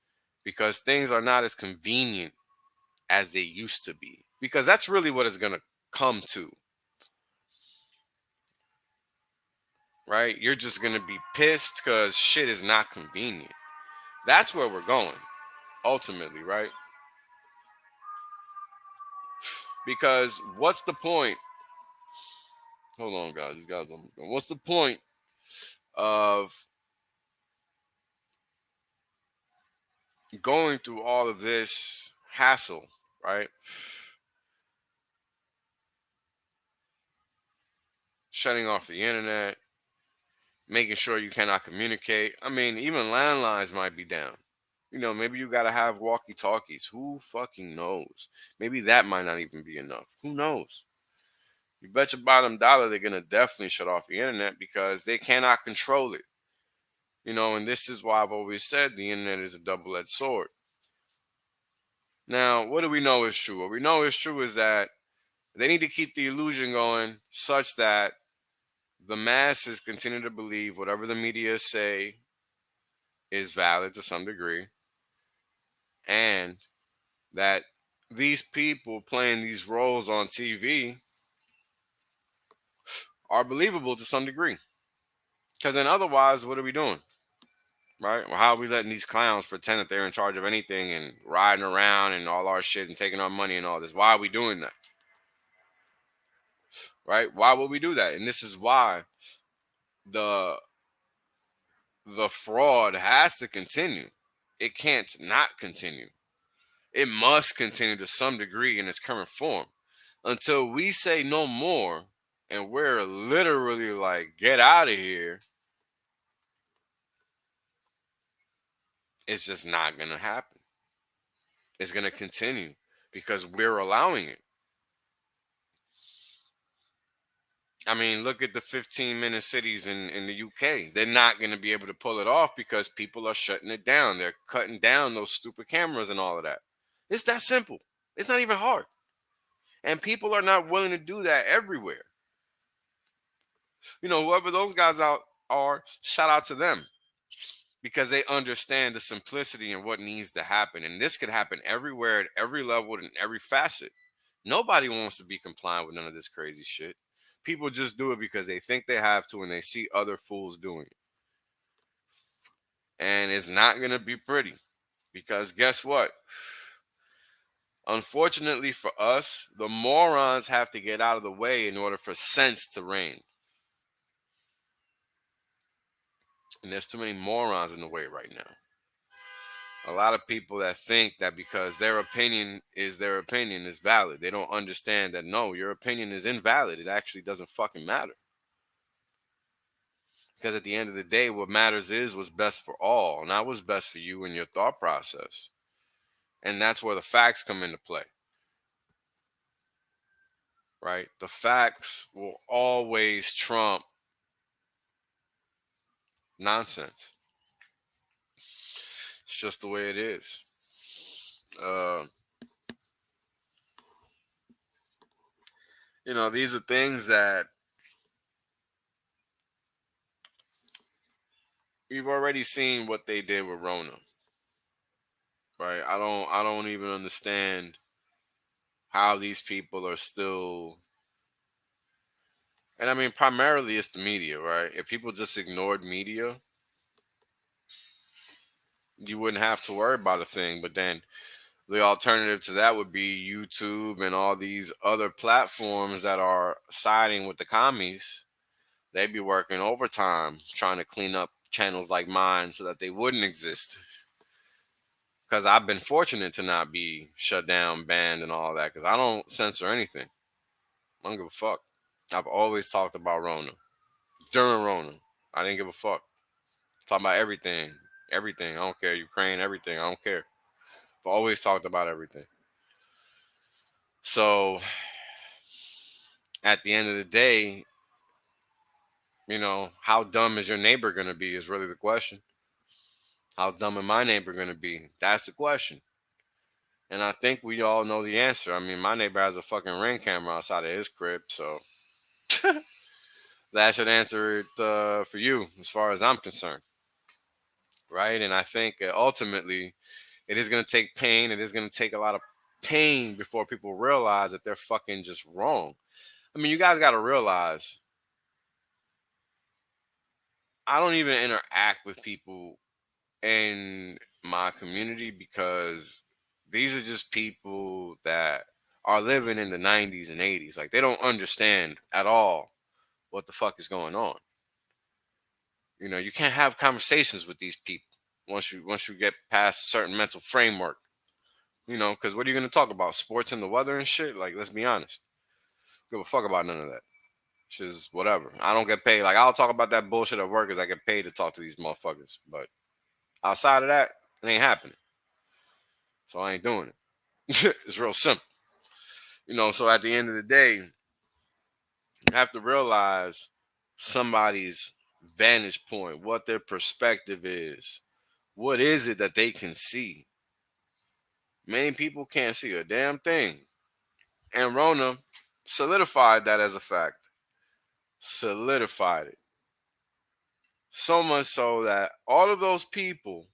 because things are not as convenient as they used to be. Because that's really what it's going to come to. Right? You're just going to be pissed because shit is not convenient. That's where we're going, ultimately, right? Because what's the point? Hold on, guys. These guys almost gone. What's the point of going through all of this hassle, right? Shutting off the internet, making sure you cannot communicate. I mean, even landlines might be down. Maybe you got to have walkie talkies. Who fucking knows? Maybe that might not even be enough. Who knows? You bet your bottom dollar they're going to definitely shut off the internet because they cannot control it. And this is why I've always said the internet is a double-edged sword. Now, what do we know is true? What we know is true is that they need to keep the illusion going such that the masses continue to believe whatever the media say is valid to some degree, and that these people playing these roles on TV are believable to some degree. Because then otherwise, what are we doing? Right? Well, how are we letting these clowns pretend that they're in charge of anything and riding around and all our shit and taking our money and all this? Why are we doing that? Right? Why would we do that? And this is why the fraud has to continue. It can't not continue. It must continue to some degree in its current form until we say no more and we're literally like, get out of here. It's just not going to happen. It's going to continue because we're allowing it. I mean, look at the 15-minute cities in the UK. They're not going to be able to pull it off because people are shutting it down. They're cutting down those stupid cameras and all of that. It's that simple. It's not even hard. And people are not willing to do that everywhere. Whoever those guys out are, shout out to them. Because they understand the simplicity and what needs to happen. And this could happen everywhere, at every level, and every facet. Nobody wants to be compliant with none of this crazy shit. People just do it because they think they have to and they see other fools doing it. And it's not going to be pretty. Because guess what? Unfortunately for us, the morons have to get out of the way in order for sense to reign. And there's too many morons in the way right now. A lot of people that think that because their opinion is valid. They don't understand that no, your opinion is invalid. It actually doesn't fucking matter. Because at the end of the day, what matters is what's best for all, not what's best for you and your thought process. And that's where the facts come into play. Right? The facts will always trump nonsense. It's just the way it is. These are things that we've already seen what they did with Rona. Right? I don't even understand how these people are still. And I mean, primarily it's the media, right? If people just ignored media, you wouldn't have to worry about a thing. But then the alternative to that would be YouTube and all these other platforms that are siding with the commies. They'd be working overtime trying to clean up channels like mine so that they wouldn't exist. Because I've been fortunate to not be shut down, banned, and all that. Because I don't censor anything. I don't give a fuck. I've always talked about Rona. During Rona, I didn't give a fuck. Talking about everything. Everything. I don't care. Ukraine, everything. I don't care. I've always talked about everything. So, at the end of the day, how dumb is your neighbor going to be is really the question. How dumb is my neighbor going to be? That's the question. And I think we all know the answer. I mean, my neighbor has a fucking Ring camera outside of his crib, so that should answer it for you as far as I'm concerned. Right? And I think ultimately it is going to take pain. It is going to take a lot of pain before people realize that they're fucking just wrong. I mean, you guys got to realize I don't even interact with people in my community because these are just people that are living in the 90s and 80s. Like, they don't understand at all what the fuck is going on. You can't have conversations with these people once you get past a certain mental framework. Because what are you going to talk about? Sports and the weather and shit? Like, let's be honest. Give a fuck about none of that. Just whatever. I don't get paid. Like, I'll talk about that bullshit at work because I get paid to talk to these motherfuckers. But outside of that, it ain't happening. So I ain't doing it. It's real simple. So at the end of the day, you have to realize somebody's vantage point, what their perspective is. What is it that they can see? Many people can't see a damn thing. And Rona solidified that as a fact. Solidified it. So much so that all of those people,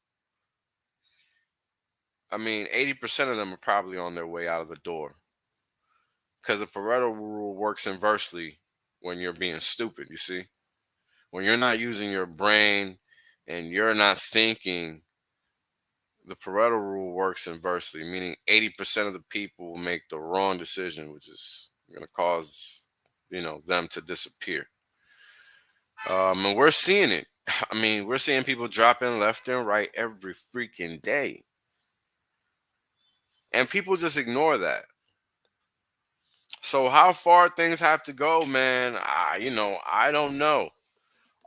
I mean, 80% of them are probably on their way out of the door. Because the Pareto rule works inversely when you're being stupid, you see? When you're not using your brain and you're not thinking, the Pareto rule works inversely, meaning 80% of the people will make the wrong decision, which is going to cause, them to disappear. And we're seeing it. I mean, we're seeing people dropping left and right every freaking day. And people just ignore that. So how far things have to go, man, I don't know.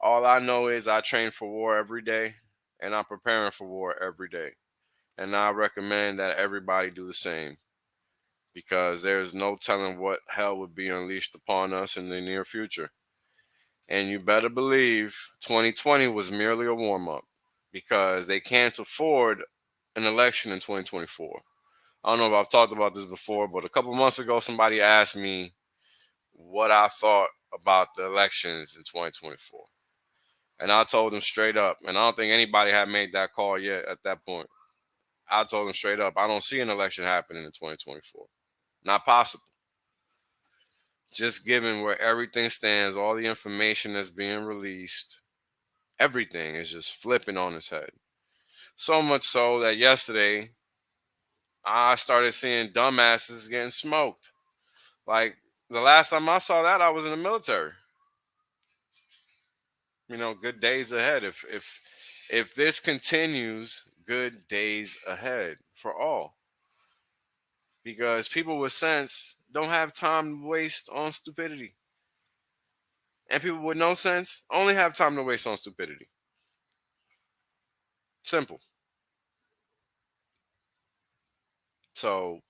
All I know is I train for war every day, and I'm preparing for war every day. And I recommend that everybody do the same, because there's no telling what hell would be unleashed upon us in the near future. And you better believe 2020 was merely a warm-up, because they can't afford an election in 2024. I don't know if I've talked about this before, but a couple months ago, somebody asked me what I thought about the elections in 2024. And I told them straight up, and I don't think anybody had made that call yet at that point. I told them straight up, I don't see an election happening in 2024. Not possible. Just given where everything stands, all the information that's being released, everything is just flipping on its head. So much so that yesterday, I started seeing dumbasses getting smoked. Like the last time I saw that, I was in the military. Good days ahead. If this continues, good days ahead for all. Because people with sense don't have time to waste on stupidity. And people with no sense only have time to waste on stupidity. Simple. So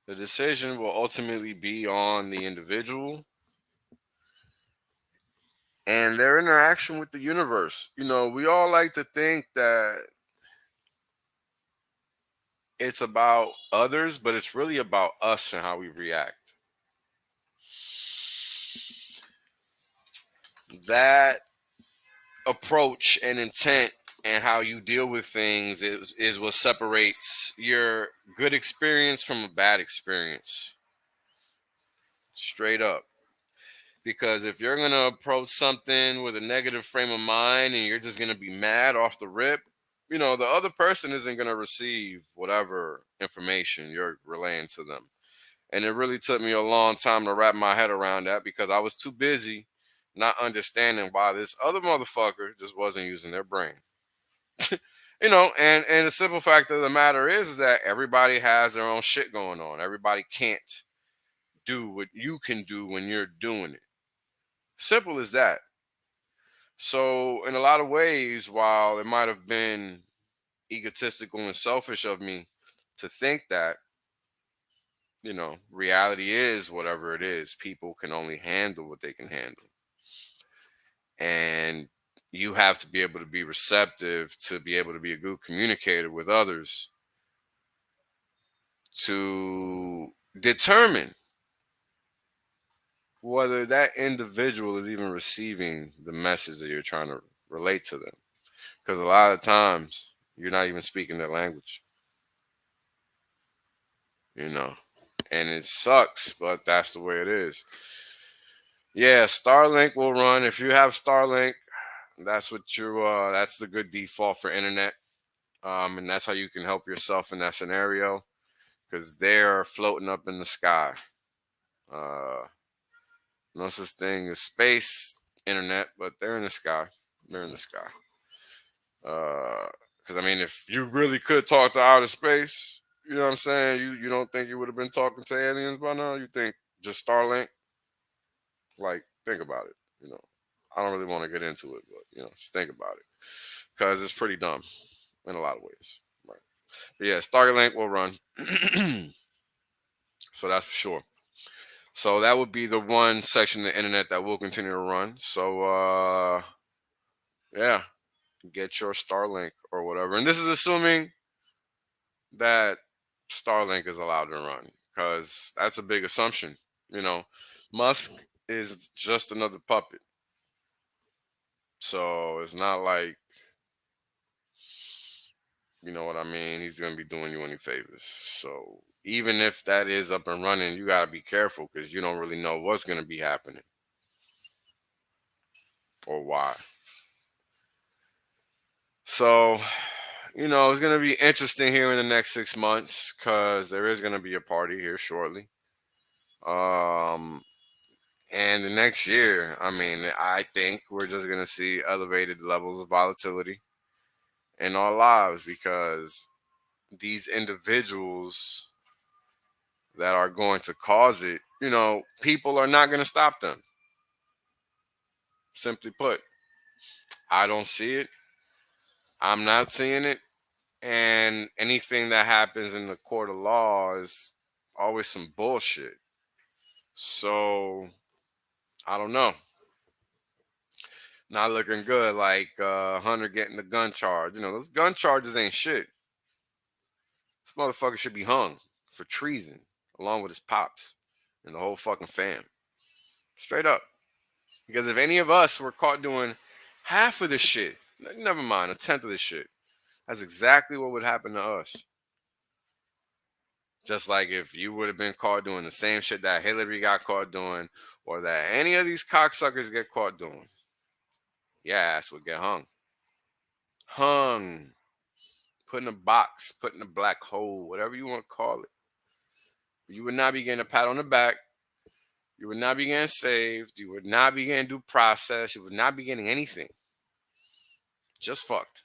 the decision will ultimately be on the individual and their interaction with the universe. We all like to think that it's about others, but it's really about us and how we react. That approach and intent and how you deal with things is what separates your good experience from a bad experience. Straight up. Because if you're going to approach something with a negative frame of mind and you're just going to be mad off the rip, the other person isn't going to receive whatever information you're relaying to them. And it really took me a long time to wrap my head around that because I was too busy not understanding why this other motherfucker just wasn't using their brain. And the simple fact of the matter is that everybody has their own shit going on. Everybody can't do what you can do when you're doing it. Simple as that. So, in a lot of ways, while it might have been egotistical and selfish of me to think that, reality is whatever it is. People can only handle what they can handle. And you have to be able to be receptive, to be able to be a good communicator with others, to determine whether that individual is even receiving the message that you're trying to relate to them. Because a lot of times you're not even speaking their language. And it sucks, but that's the way it is. Yeah, Starlink will run. If you have Starlink, that's what that's the good default for internet. And that's how you can help yourself in that scenario because they're floating up in the sky. No such thing as space internet, but they're in the sky. They're in the sky. Because if you really could talk to outer space, you know what I'm saying? You don't think you would have been talking to aliens by now? You think just Starlink? Like, think about it. I don't really want to get into it, but just think about it because it's pretty dumb in a lot of ways. Right? But yeah, Starlink will run, so that's for sure. So that would be the one section of the internet that will continue to run. So yeah, get your Starlink or whatever. And this is assuming that Starlink is allowed to run because that's a big assumption. Musk is just another puppet. So it's not like, you know what I mean? He's going to be doing you any favors. So even if that is up and running, you got to be careful because you don't really know what's going to be happening or why. So, it's going to be interesting here in the next 6 months because there is going to be a party here shortly. And the next year, I think we're just going to see elevated levels of volatility in our lives because these individuals that are going to cause it, people are not going to stop them. Simply put, I don't see it. I'm not seeing it. And anything that happens in the court of law is always some bullshit. So, I don't know. Not looking good. Like Hunter getting the gun charge. Those gun charges ain't shit. This motherfucker should be hung for treason along with his pops and the whole fucking fam. Straight up. Because if any of us were caught doing half of this shit, never mind, a tenth of this shit, that's exactly what would happen to us. Just like if you would have been caught doing the same shit that Hillary got caught doing or that any of these cocksuckers get caught doing, your ass would get hung. Hung. put in a box, put in a black hole, whatever you want to call it. You would not be getting a pat on the back. You would not be getting saved. You would not be getting due process. You would not be getting anything. Just fucked.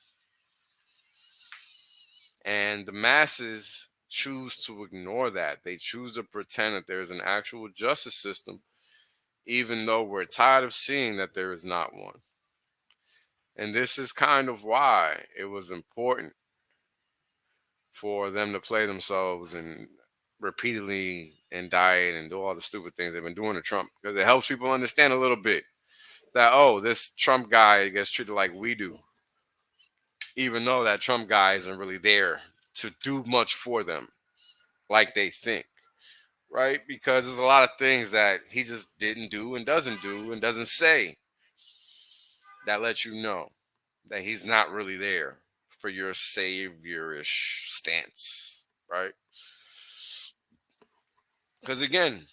And the masses choose to ignore that. They choose to pretend that there's an actual justice system, even though we're tired of seeing that there is not one. And this is kind of why it was important for them to play themselves and repeatedly indict and do all the stupid things they've been doing to Trump, because it helps people understand a little bit that, oh, this Trump guy gets treated like we do, even though that Trump guy isn't really there to do much for them like they think, right? Because there's a lot of things that he just didn't do and doesn't say that lets you know that he's not really there for your saviorish stance, right? Because again,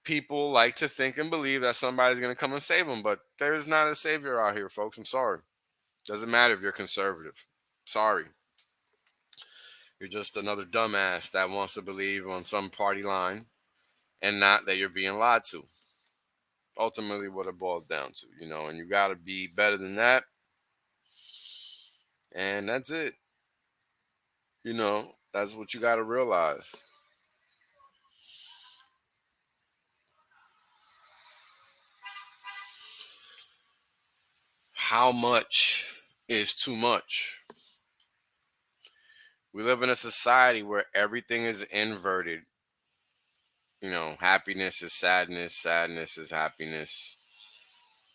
people like to think and believe that somebody's going to come and save them, but there's not a savior out here, folks. I'm sorry. Doesn't matter if you're conservative. Sorry. You're just another dumbass that wants to believe on some party line and not that you're being lied to. Ultimately, what it boils down to, and you got to be better than that. And that's it. That's what you got to realize. How much is too much? We live in a society where everything is inverted. Happiness is sadness, sadness is happiness.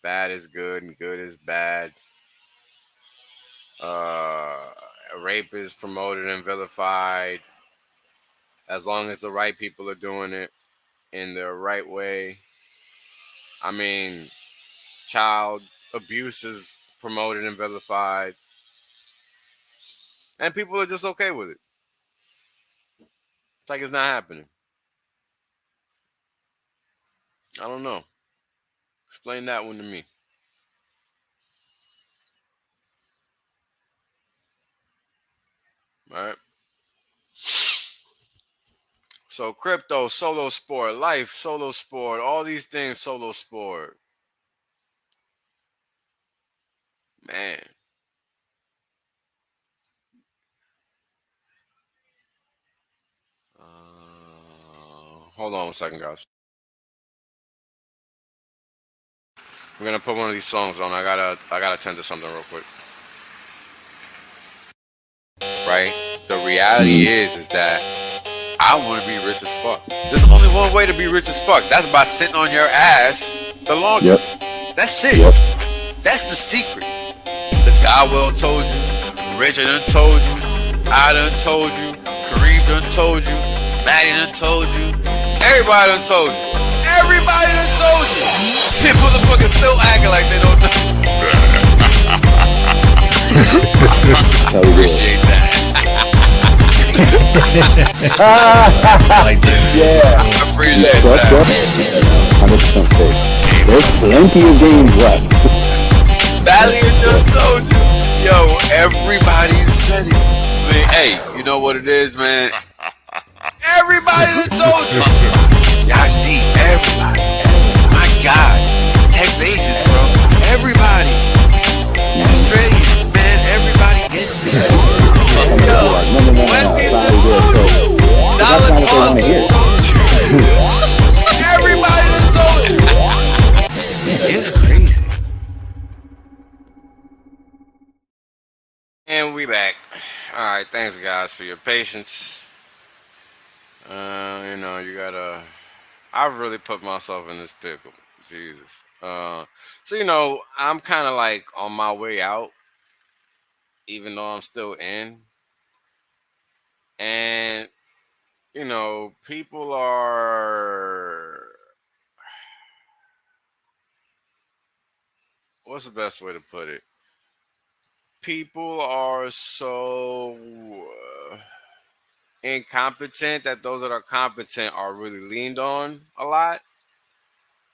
Bad is good and good is bad. Rape is promoted and vilified as long as the right people are doing it in the right way. I mean, child abuse is promoted and vilified, and people are just okay with it. It's like it's not happening. I don't know. Explain that one to me. All right. So crypto, solo sport, life, solo sport, all these things, solo sport. Man. Hold on 1 second, guys. We're gonna put one of these songs on. I gotta tend to something real quick. Right? The reality is that I want to be rich as fuck. There's only one way to be rich as fuck. That's by sitting on your ass the longest. Yep. That's it. Yep. That's the secret. The God well told you. Richard done told you. I done told you. Kareem done told you. Maddie done told you. Everybody done told you. Everybody done told you. These motherfuckers still acting like they don't know. Appreciate that. Yeah. I appreciate that. 100% safe. There's plenty of games left. Valiant done told you. Yo, everybody said it. I mean, hey, you know what it is, man? Everybody done told you. Y'all deep. Everybody. My God. Ex-Asians, bro. Everybody. Australians, man. Everybody gets me. Yo, when is it told you? Dollar told you. Everybody done told you. It's crazy. And we back. All right, thanks guys for your patience. You gotta. I've really put myself in this pickle. Jesus. So I'm kind of like on my way out, even though I'm still in. And people are. What's the best way to put it? People are so incompetent that those that are competent are really leaned on a lot.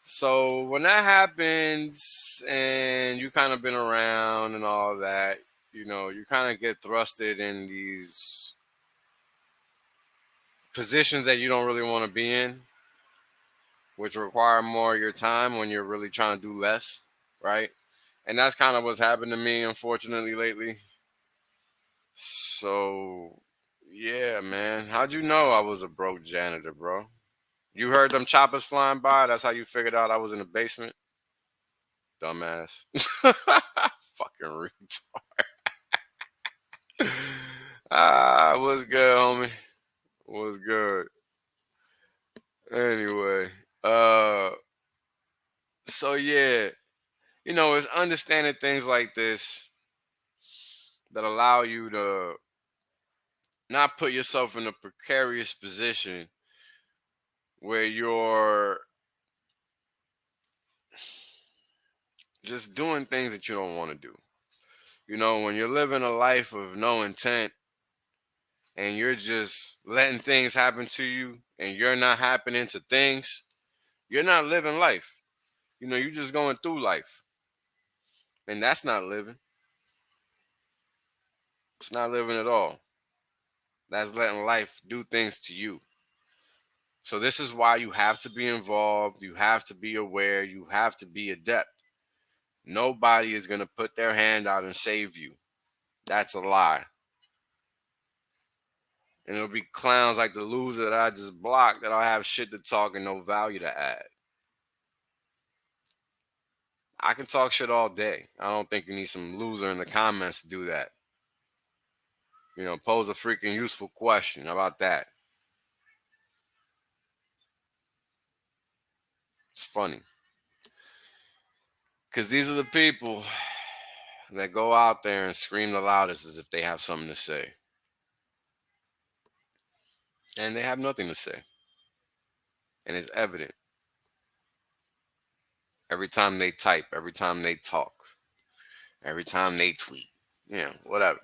So when that happens and you kind of been around and all that, you kind of get thrusted in these positions that you don't really want to be in, which require more of your time when you're really trying to do less, right? And that's kind of what's happened to me, unfortunately, lately. So, yeah, man. How'd you know I was a broke janitor, bro? You heard them choppers flying by? That's how you figured out I was in the basement? Dumbass. Fucking retard. What's good, homie? What's good? Anyway, uh, so yeah, it's understanding things like this that allow you to not put yourself in a precarious position where you're just doing things that you don't want to do. When you're living a life of no intent and you're just letting things happen to you and you're not happening to things, you're not living life. You're just going through life. And that's not living. It's not living at all. That's letting life do things to you. So this is why you have to be involved. You have to be aware. You have to be adept. Nobody is going to put their hand out and save you. That's a lie. And it'll be clowns like the loser that I just blocked that'll have shit to talk and no value to add. I can talk shit all day. I don't think you need some loser in the comments to do that. Pose a freaking useful question. How about that? It's funny. Because these are the people that go out there and scream the loudest as if they have something to say. And they have nothing to say. And it's evident. Every time they type, every time they talk, every time they tweet, whatever.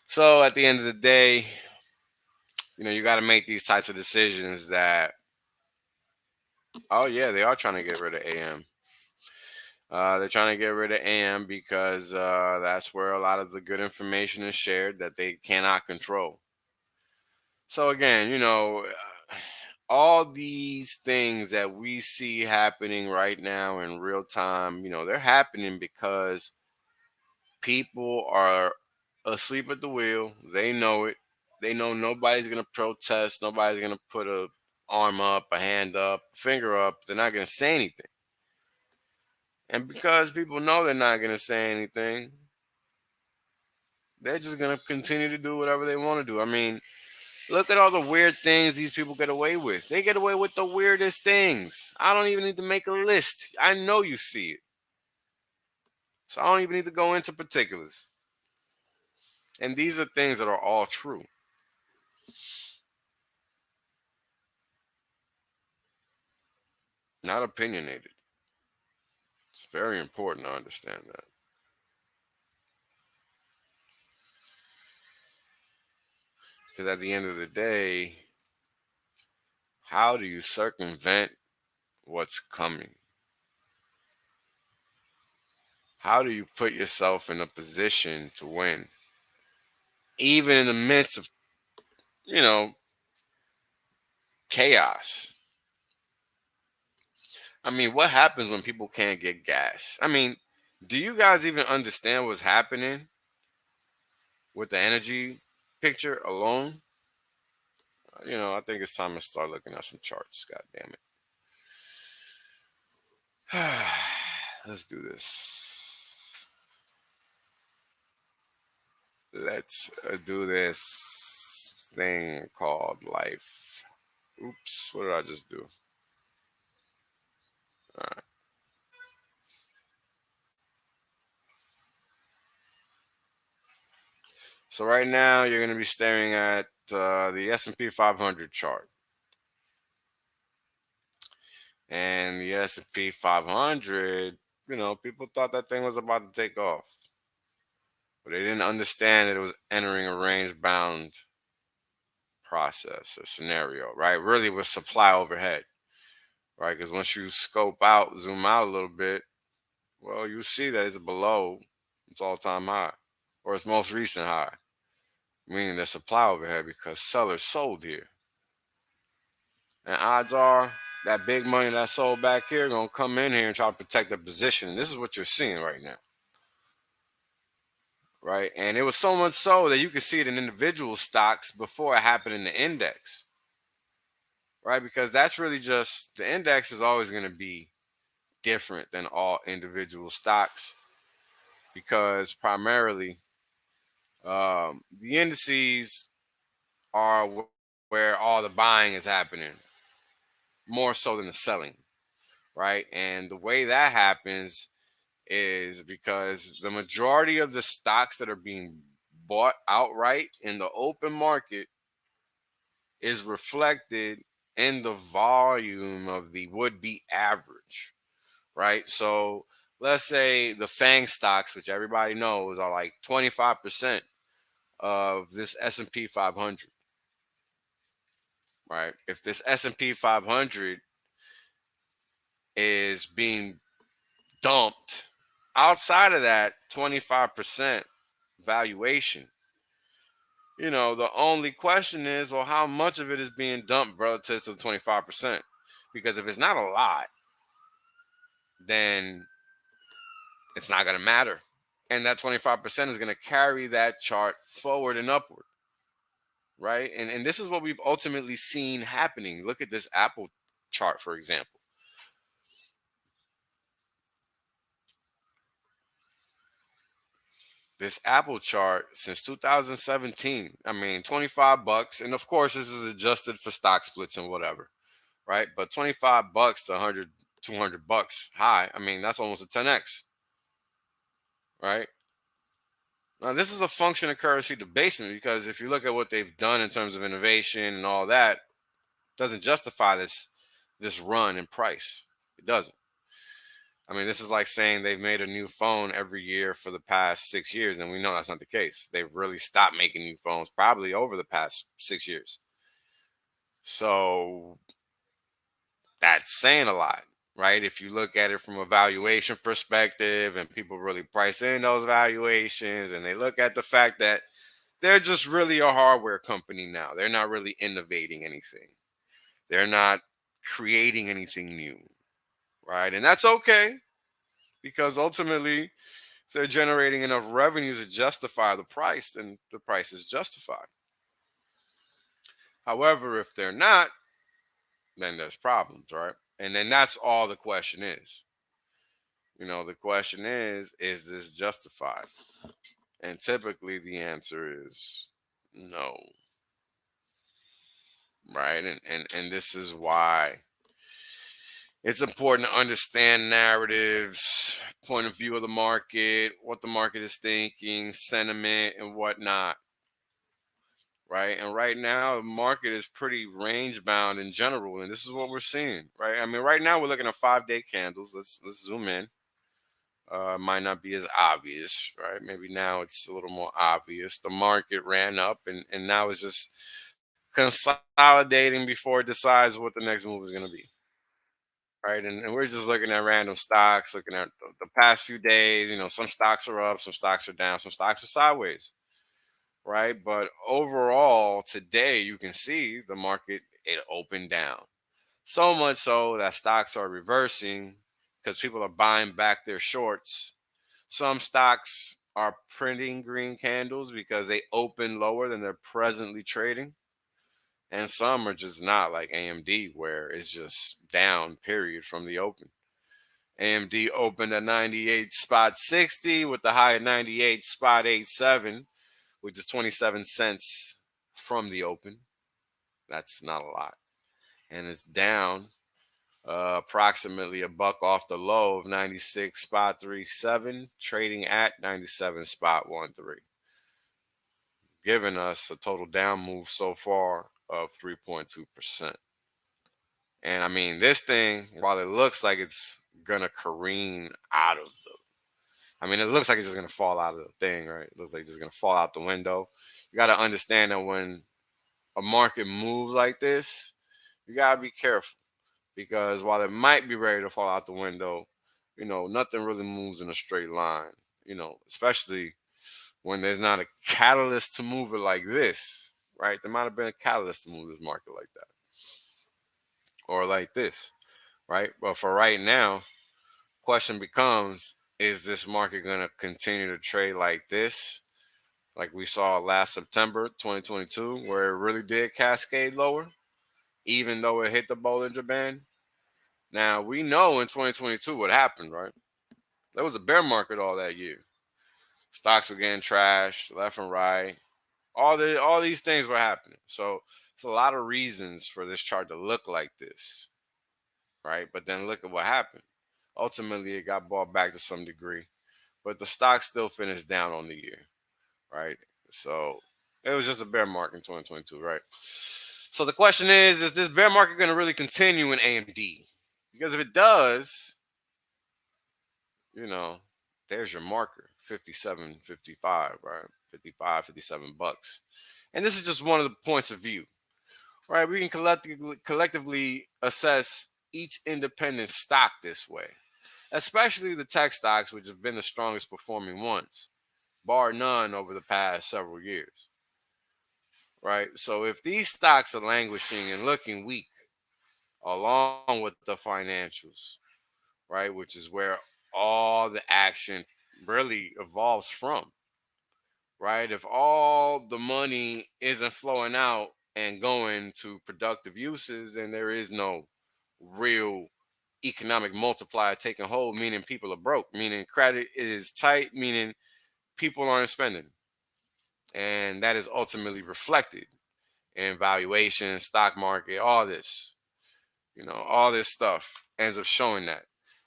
So at the end of the day, you got to make these types of decisions that, oh yeah, they are trying to get rid of AM. They're trying to get rid of AM because that's where a lot of the good information is shared that they cannot control. So again, all these things that we see happening right now in real time, they're happening because people are asleep at the wheel. They know it. They know nobody's going to protest. Nobody's going to put a arm up, a hand up, finger up. They're not going to say anything. And because people know they're not going to say anything, they're just going to continue to do whatever they want to do. I mean, look at all the weird things these people get away with. They get away with the weirdest things. I don't even need to make a list. I know you see it. So I don't even need to go into particulars. And these are things that are all true. Not opinionated. It's very important to understand that. Because at the end of the day, how do you circumvent what's coming? How do you put yourself in a position to win? Even in the midst of, chaos. I mean, what happens when people can't get gas? I mean, do you guys even understand what's happening with the energy picture alone? I think it's time to start looking at some charts. God damn it. Let's do this. Let's do this thing called life. Oops, what did I just do? All right. So right now you're going to be staring at the S&P 500 chart. And the S&P 500, people thought that thing was about to take off. But they didn't understand that it was entering a range-bound process or scenario, right? Really with supply overhead, right? Because once you zoom out a little bit, well, you see that it's below its all-time high or its most recent high, meaning there's supply overhead because sellers sold here. And odds are that big money that sold back here gonna come in here and try to protect their position. And this is what you're seeing right now. Right? And it was so much so that you could see it in individual stocks before it happened in the index. Right? Because that's really just the index is always going to be different than all individual stocks because primarily the indices are where all the buying is happening more so than the selling, right? And the way that happens is because the majority of the stocks that are being bought outright in the open market is reflected in the volume of the would-be average, right? So let's say the FANG stocks, which everybody knows are like 25% of this S&P 500, right? If this S&P 500 is being dumped outside of that 25% valuation, the only question is, well, how much of it is being dumped relative to the 25%? Because if it's not a lot, then it's not going to matter. And that 25% is going to carry that chart forward and upward, right? And this is what we've ultimately seen happening. Look at this Apple chart, for example. This Apple chart since 2017, I mean, $25. And of course, this is adjusted for stock splits and whatever, right? But $25 to 100, $200 high. I mean, that's almost a 10x, right? Now, this is a function of currency debasement because if you look at what they've done in terms of innovation and all that, it doesn't justify this run in price. It doesn't. I mean, this is like saying they've made a new phone every year for the past 6 years, and we know that's not the case. They've really stopped making new phones probably over the past 6 years. So that's saying a lot, right? If you look at it from a valuation perspective and people really price in those valuations and they look at the fact that they're just really a hardware company now. They're not really innovating anything. They're not creating anything new, right? And that's okay because ultimately, if they're generating enough revenues to justify the price, then the price is justified. However, if they're not, then there's problems, right? And then that's all the question is. The question is this justified? And typically the answer is no. Right? And this is why it's important to understand narratives, point of view of the market, what the market is thinking, sentiment, and whatnot. Right? And right now, the market is pretty range bound in general, and this is what we're seeing. Right? I mean, right now we're looking at 5-day candles. Let's zoom in. Might not be as obvious, right? Maybe now it's a little more obvious. The market ran up, and now it's just consolidating before it decides what the next move is going to be. Right, and we're just looking at random stocks, looking at the past few days. Some stocks are up, some stocks are down, some stocks are sideways, right? But overall, today you can see the market, it opened down. So much so that stocks are reversing because people are buying back their shorts. Some stocks are printing green candles because they open lower than they're presently trading. And some are just not, like AMD, where it's just down, period, from the open. AMD opened at 98.60 with the high at 98.87, which is 27 cents from the open. That's not a lot. And it's down approximately a buck off the low of 96.37, trading at 97.13, giving us a total down move so far of 3.2%. And I mean, this thing, while it looks like it's gonna careen out of it looks like it's just gonna fall out of the thing, right? It looks like it's just gonna fall out the window. You got to understand that when a market moves like this, you gotta be careful because while it might be ready to fall out the window, nothing really moves in a straight line. especially when there's not a catalyst to move it like this, right? There might have been a catalyst to move this market like that or like this, right? But for right now, question becomes, is this market going to continue to trade like this, like we saw last September 2022, where it really did cascade lower, even though it hit the Bollinger Band? Now, we know in 2022 what happened, right? There was a bear market all that year. Stocks were getting trashed left and right. All these things were happening. So it's a lot of reasons for this chart to look like this, right? But then look at what happened. Ultimately, it got bought back to some degree, but the stock still finished down on the year, right? So it was just a bear market in 2022, right? So the question is this bear market going to really continue in AMD? Because if it does, there's your marker, 57, 55, right? 55, 57 bucks. And this is just one of the points of view, right? We can collectively assess each independent stock this way, especially the tech stocks, which have been the strongest performing ones, bar none, over the past several years, right? So if these stocks are languishing and looking weak, along with the financials, right, which is where all the action really evolves from, right? If all the money isn't flowing out and going to productive uses, then there is no real economic multiplier taking hold, meaning people are broke, meaning credit is tight, meaning people aren't spending. And that is ultimately reflected in valuation, stock market, all this. All this stuff ends up showing that.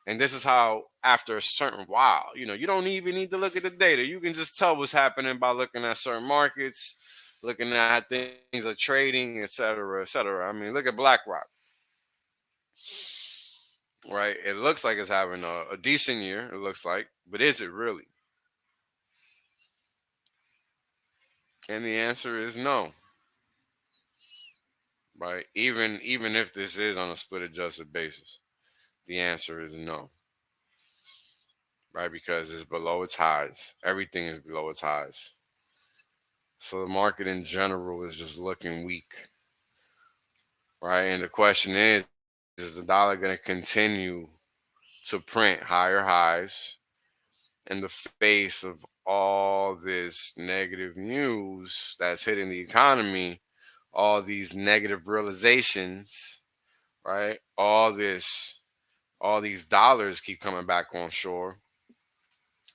And this is how, after a certain while, you don't even need to look at the data. You can just tell what's happening by looking at certain markets, looking at how things are trading, et cetera, et cetera. I mean, look at BlackRock, right? It looks like it's having a decent year, it looks like, but is it really? And the answer is no, right? Even if this is on a split adjusted basis, the answer is no. Right, because it's below its highs. Everything is below its highs. So the market in general is just looking weak. Right, and the question is the dollar going to continue to print higher highs in the face of all this negative news that's hitting the economy, all these negative realizations, right? All these dollars keep coming back on shore.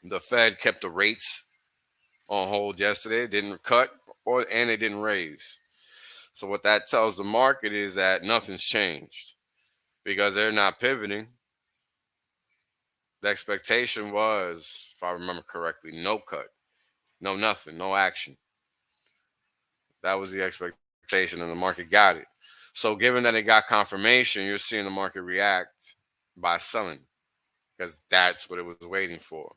The Fed kept the rates on hold yesterday, didn't cut and they didn't raise. So what that tells the market is that nothing's changed because they're not pivoting. The expectation was, if I remember correctly, no cut, no nothing, no action. That was the expectation, and the market got it. So given that it got confirmation, you're seeing the market react by selling because that's what it was waiting for.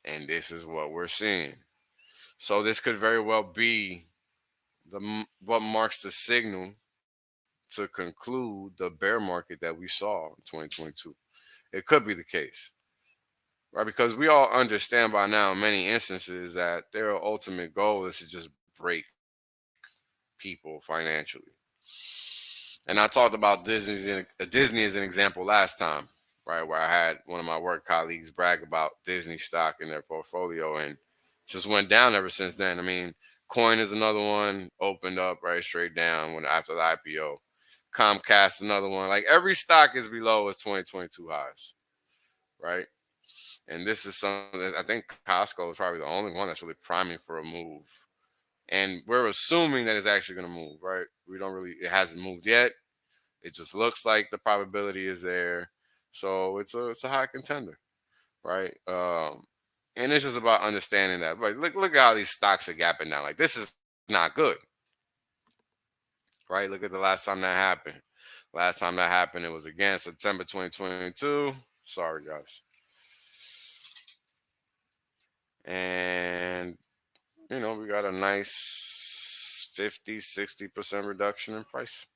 And this is what we're seeing. So this could very well be what marks the signal to conclude the bear market that we saw in 2022. It could be the case, right? Because we all understand by now in many instances that their ultimate goal is to just break people financially. And I talked about Disney as an example last time, right, where I had one of my work colleagues brag about Disney stock in their portfolio, and just went down ever since then. I mean, Coin is another one, opened up right straight down after the IPO. Comcast, another one. Like every stock is below its 2022 highs, right? And this is something that I think Costco is probably the only one that's really priming for a move. And we're assuming that it's actually going to move, right? It hasn't moved yet. It just looks like the probability is there. So it's a high contender, right? And it's just about understanding that. But look at how these stocks are gapping down. Like this is not good. Right? Look at the last time that happened. Last time that happened, it was again September 2022. Sorry, guys. And, we got a nice 50, 60% reduction in price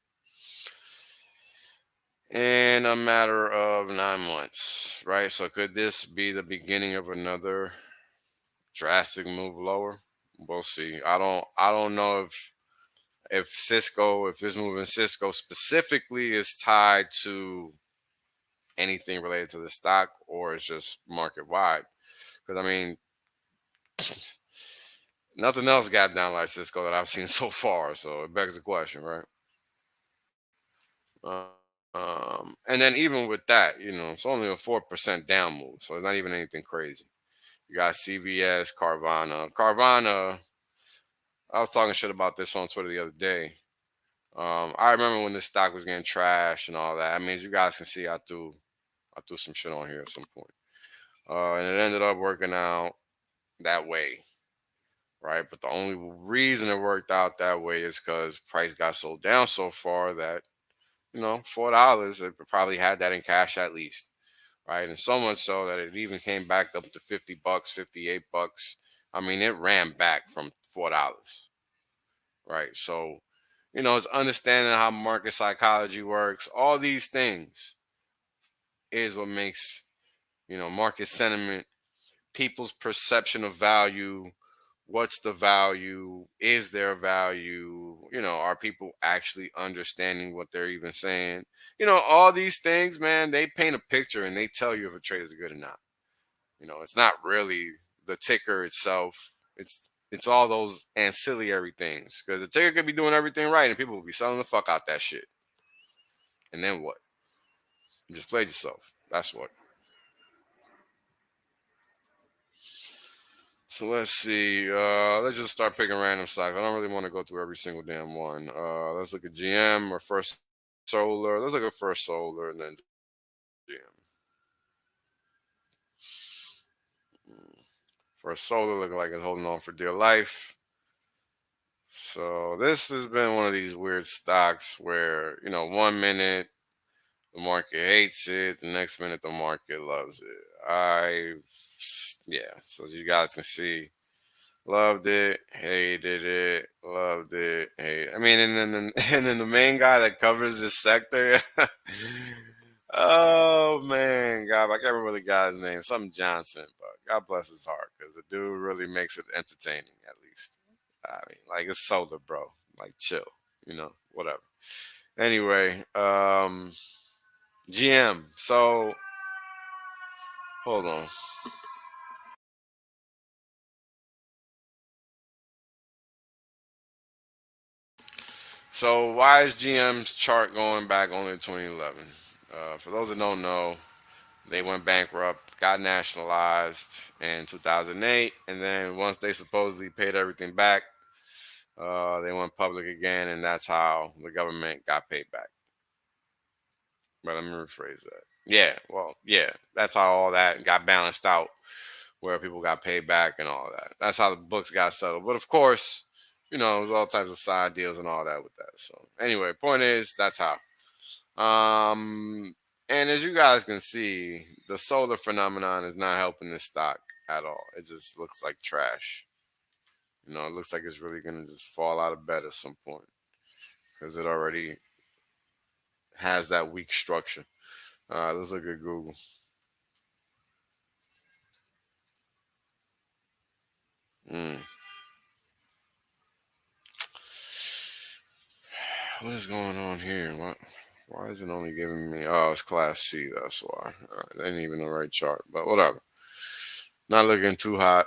in a matter of 9 months. right? So could this be the beginning of another drastic move lower? We'll see. I don't know if Cisco, if this move in Cisco specifically is tied to anything related to the stock or it's just market wide. Because I mean, nothing else got down like Cisco that I've seen so far. So it begs the question, right? Uh, and then even with that, it's only a 4% down move, so it's not even anything crazy. You got CVS, Carvana. Carvana, I was talking shit about this on Twitter the other day. I remember when this stock was getting trashed and all that. I mean, as you guys can see, I threw some shit on here at some point. And it ended up working out that way, right? But the only reason it worked out that way is because price got sold down so far that, $4, it probably had that in cash at least, right? And so much so that it even came back up to $50, $58. I mean, it ran back from $4, right? So, it's understanding how market psychology works. All these things is what makes, market sentiment, people's perception of value. What's the value? Is there value? Are people actually understanding what they're even saying? All these things, man, they paint a picture and they tell you if a trade is good or not. It's not really the ticker itself. It's all those ancillary things. Because the ticker could be doing everything right and people will be selling the fuck out that shit. And then what? You just played yourself. That's what. So let's see. Let's just start picking random stocks. I don't really want to go through every single damn one. Let's look at GM or First Solar. Let's look at First Solar and then GM. First Solar looking like it's holding on for dear life. So this has been one of these weird stocks where, 1 minute the market hates it, the next minute the market loves it. So as you guys can see, loved it, hated it, loved it, hated. I mean, and then the main guy that covers this sector. Oh man, God, I can't remember the guy's name. Something Johnson, but God bless his heart, because the dude really makes it entertaining. At least, I mean, like, it's solar, bro. Like, chill, whatever. Anyway, GM. So hold on. So why is GM's chart going back only to 2011? For those that don't know, they went bankrupt, got nationalized in 2008, and then once they supposedly paid everything back, they went public again, and that's how the government got paid back. But let me rephrase that. Yeah, that's how all that got balanced out, where people got paid back and all that. That's how the books got settled. But of course, it was all types of side deals and all that with that. So anyway, point is, that's how. And as you guys can see, the solar phenomenon is not helping this stock at all. It just looks like trash. It looks like it's really going to just fall out of bed at some point, because it already has that weak structure. Let's look at Google. What is going on here? Why is it only giving me? Oh, it's Class C. That's why. That ain't even the right chart, but whatever. Not looking too hot.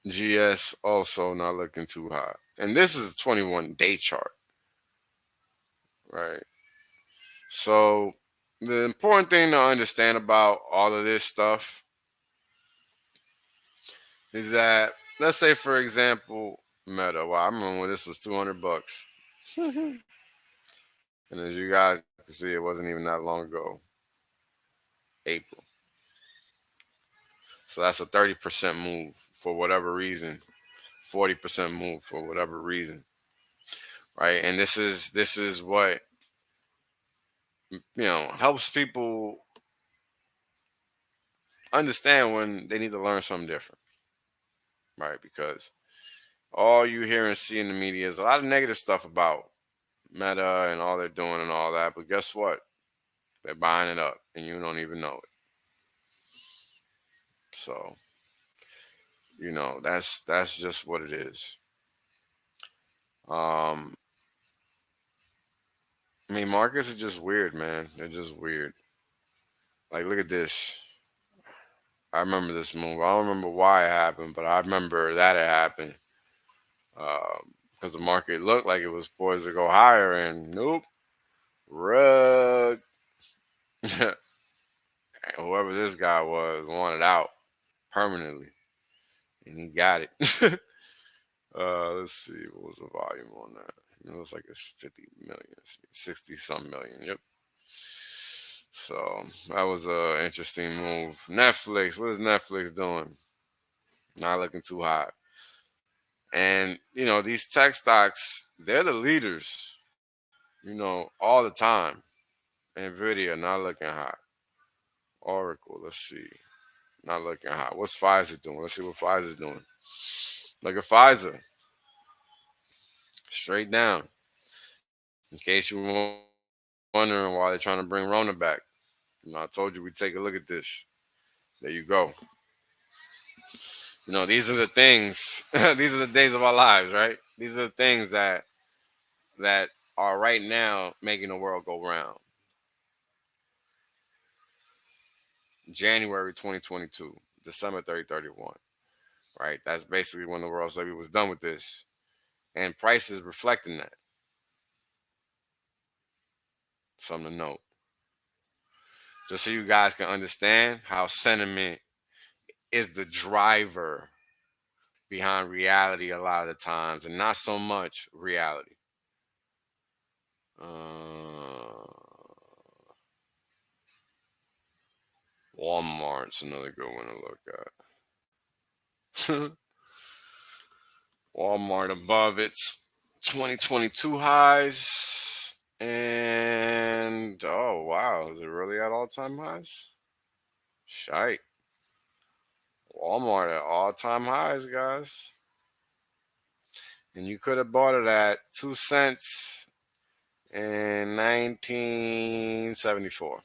GS also not looking too hot. And this is a 21-day chart, right? So the important thing to understand about all of this stuff is that, let's say, for example, Meta. Wow, I remember when this was $200. And as you guys can see, it wasn't even that long ago. April. So that's a 30% move for whatever reason. 40% move for whatever reason. Right? And this is what helps people understand when they need to learn something different. Right? Because all you hear and see in the media is a lot of negative stuff about Meta and all they're doing and all that. But guess what? They're buying it up and you don't even know it. So, that's just what it is. Um, I mean, markets are just weird, man. They're just weird. Like, look at this. I remember this move. I don't remember why it happened, but I remember that it happened. Because the market looked like it was poised to go higher, and nope, rug. Whoever this guy was wanted out permanently, and he got it. Let's see, what was the volume on that? It looks like it's 50 million, 60 some million. Yep. So that was a interesting move. Netflix, what is Netflix doing? Not looking too hot. And these tech stocks, they're the leaders, all the time. Nvidia not looking hot. Oracle, let's see, not looking hot. What's Pfizer doing? Let's see what Pfizer's doing. Look at Pfizer, straight down. In case you were wondering why they're trying to bring Rona back, I told you we'd take a look at this. There you go. These are the things. These are the days of our lives, right? These are the things that are right now making the world go round. January 2022, December 31. Right? That's basically when the world said we was done with this. And prices reflecting that. Something to note. Just so you guys can understand how sentiment is the driver behind reality a lot of the times, and not so much reality. Walmart's another good one to look at. Walmart above its 2022 highs. And oh wow, is it really at all-time highs? Shite. Walmart at all-time highs, guys. And you could have bought it at 2 cents in 1974.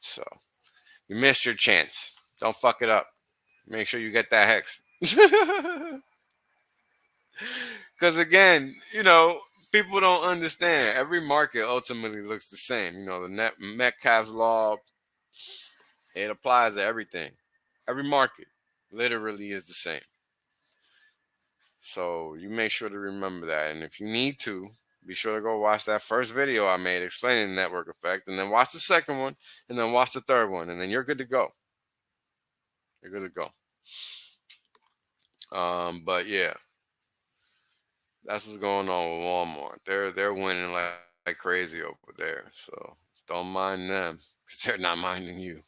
So you missed your chance. Don't fuck it up. Make sure you get that hex. Because again, people don't understand. Every market ultimately looks the same. The Metcalfe's law, it applies to everything. Every market literally is the same. So you make sure to remember that. And if you need to, be sure to go watch that first video I made explaining the network effect, and then watch the second one, and then watch the third one, and then you're good to go. You're good to go. But yeah, that's what's going on with Walmart. They're winning like crazy over there. So don't mind them, because they're not minding you.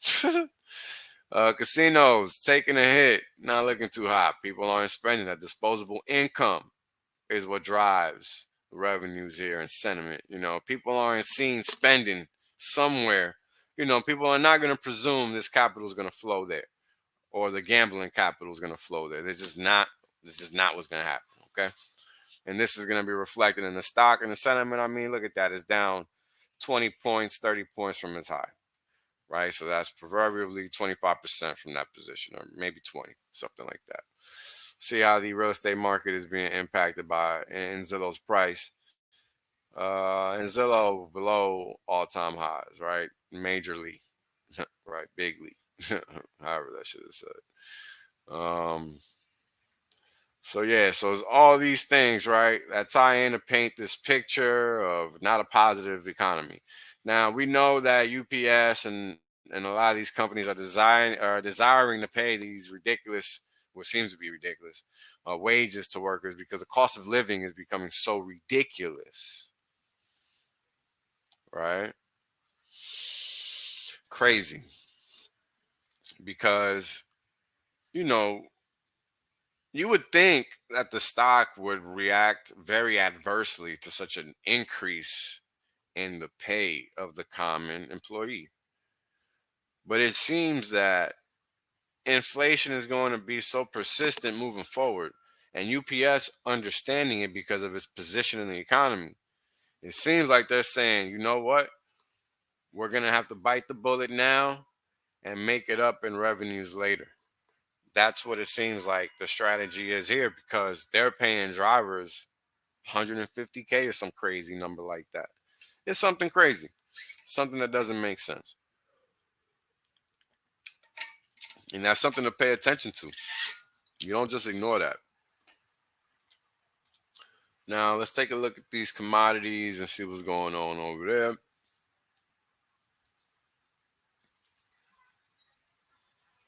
Casinos taking a hit, not looking too hot. People aren't spending. That disposable income is what drives revenues here and sentiment. People aren't seen spending somewhere. People are not going to presume this capital is going to flow there, or the gambling capital is going to flow there. This is not what's going to happen. Okay. And this is going to be reflected in the stock and the sentiment. I mean, look at that. It's down 20 points, 30 points from its high. Right. So that's proverbially 25% from that position, or maybe 20, something like that. See how the real estate market is being impacted by in Zillow's price. And Zillow below all-time highs, right? Majorly, right? Bigly, however that should have said. So yeah, so it's all these things, right, that tie in to paint this picture of not a positive economy. Now we know that UPS and a lot of these companies are desiring to pay these ridiculous, what seems to be ridiculous, wages to workers, because the cost of living is becoming so ridiculous, right? Crazy. Because, you would think that the stock would react very adversely to such an increase in the pay of the common employee. But it seems that inflation is going to be so persistent moving forward, and UPS understanding it because of its position in the economy. It seems like they're saying, you know what? We're going to have to bite the bullet now and make it up in revenues later. That's what it seems like the strategy is here because they're paying drivers 150K or some crazy number like that. It's something crazy, something that doesn't make sense. And that's something to pay attention to. You don't just ignore that. Now, let's take a look at these commodities and see what's going on over there.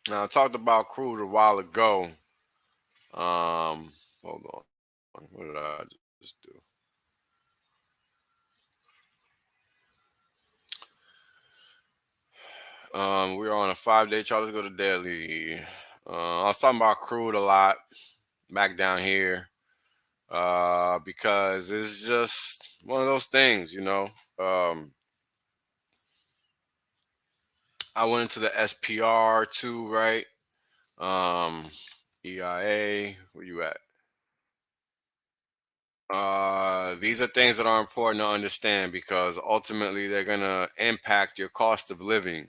Now, I talked about crude a while ago. Hold on. What did I just do? We're on a 5-day chart. Let's go to daily. I was talking about crude a lot back down here because it's just one of those things, you know. I went into the SPR too, right? EIA, where you at? These are things that are important to understand because ultimately they're gonna impact your cost of living,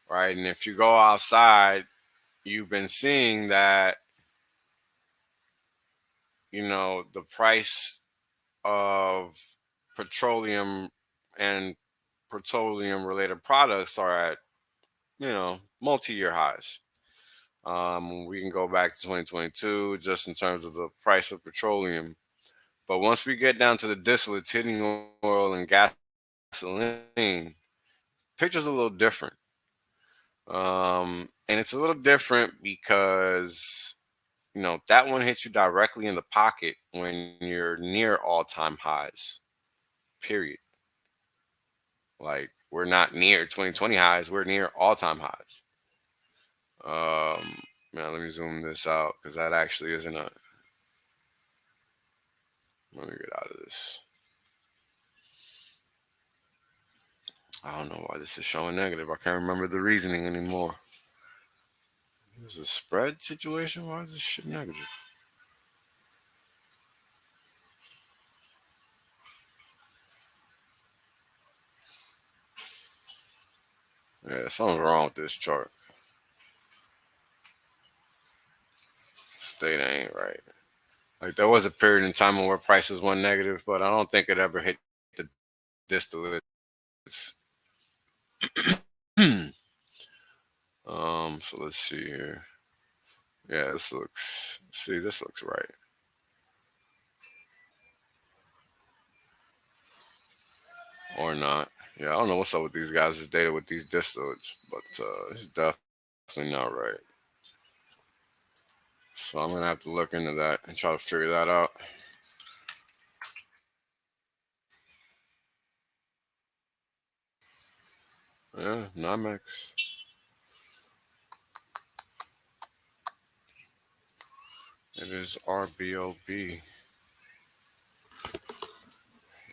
right? And if you go outside, you've been seeing that, you know, the price of petroleum and petroleum related products are at, you know, multi-year highs. We can go back to 2022 just in terms of the price of petroleum. But once we get down to the distillates hitting oil and gasoline, picture's a little different. And it's a little different because, you know, that one hits you directly in the pocket when you're near all-time highs, period. Like, we're not near 2020 highs, we're near all-time highs. Now let me zoom this out because that actually isn't a. Let me get out of this. I don't know why this is showing negative. I can't remember the reasoning anymore. Is it a spread situation? Why is this shit negative? Yeah, something's wrong with this chart. This data ain't right. Like, there was a period in time where prices went negative, but I don't think it ever hit the distillates. So let's see here. Yeah, this looks. See, this looks right. Or not. Yeah, I don't know what's up with these guys' data with these distillates, but it's definitely not right. So I'm gonna have to look into that and try to figure that out. Yeah, NYMEX. It is RBOB.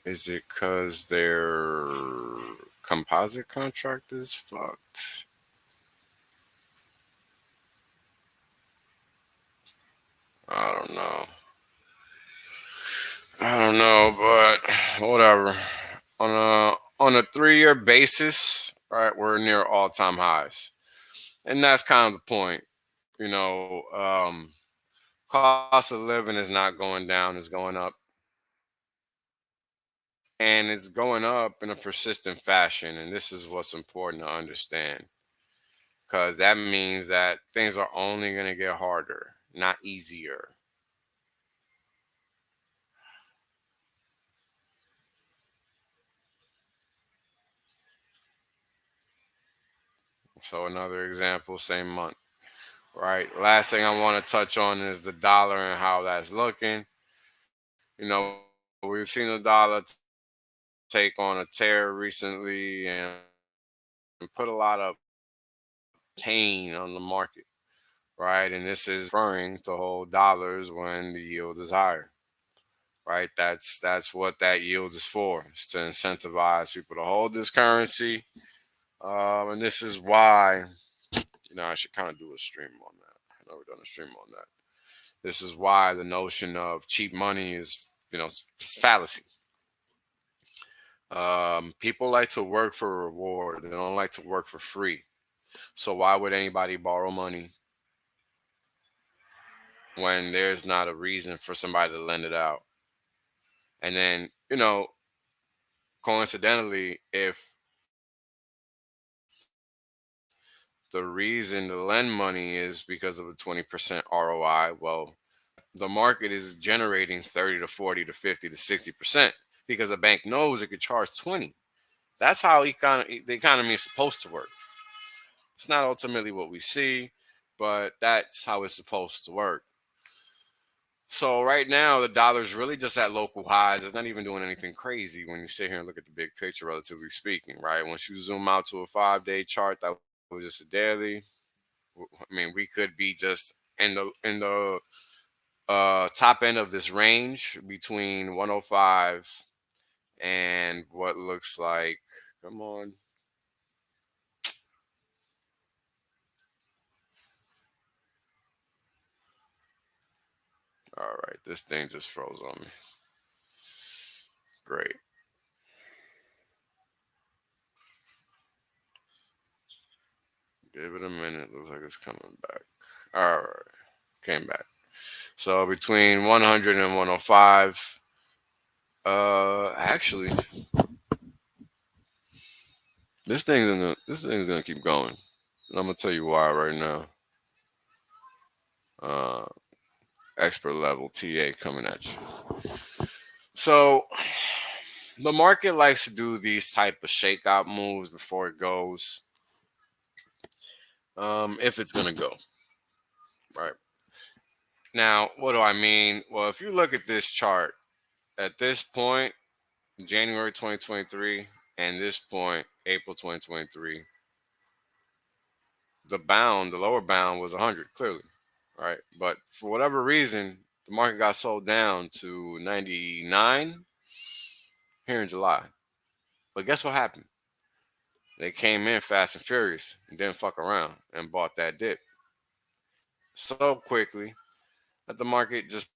Is it because their composite contract is fucked? I don't know. I don't know, but whatever. On a 3-year basis, right, we're near all-time highs, and that's kind of the point. You know, cost of living is not going down; it's going up, and it's going up in a persistent fashion. And this is what's important to understand, because that means that things are only going to get harder, not easier. So another example, same month, right? Last thing I want to touch on is the dollar and how that's looking. You know, we've seen the dollar take on a tear recently and put a lot of pain on the market, right? And this is referring to hold dollars when the yield is higher, right? That's what that yield is for. It's to incentivize people to hold this currency, and this is why, you know, I should kind of do a stream on that. I never done a stream on that. This is why the notion of cheap money is, you know, it's fallacy. People like to work for reward. They don't like to work for free. So why would anybody borrow money? when there's not a reason for somebody to lend it out. And then, coincidentally, if the reason to lend money is because of a 20% ROI, well, the market is generating 30 to 40 to 50 to 60% because a bank knows it could charge 20. That's how the economy is supposed to work. It's not ultimately what we see, but that's how it's supposed to work. So right now, the dollar's really just at local highs. It's not even doing anything crazy when you sit here and look at the big picture, relatively speaking, right? Once you zoom out to a 5-day chart, that was just a daily. I mean, we could be just in the top end of this range between 105 and what looks like, come on. All right, this thing just froze on me. Great. Give it a minute. Looks like it's coming back. All right, came back. So between 100 and 105. Actually, this thing's gonna keep going. And I'm gonna tell you why right now. Uh, expert level TA coming at you. So the market likes to do these type of shakeout moves before it goes. If it's gonna go right now, what do I mean? Well, if you look at this chart at this point, January 2023, and this point, April 2023, the lower bound was 100, clearly, right? But for whatever reason, the market got sold down to 99 here in July. But guess what happened? They came in fast and furious and didn't fuck around and bought that dip so quickly that the market just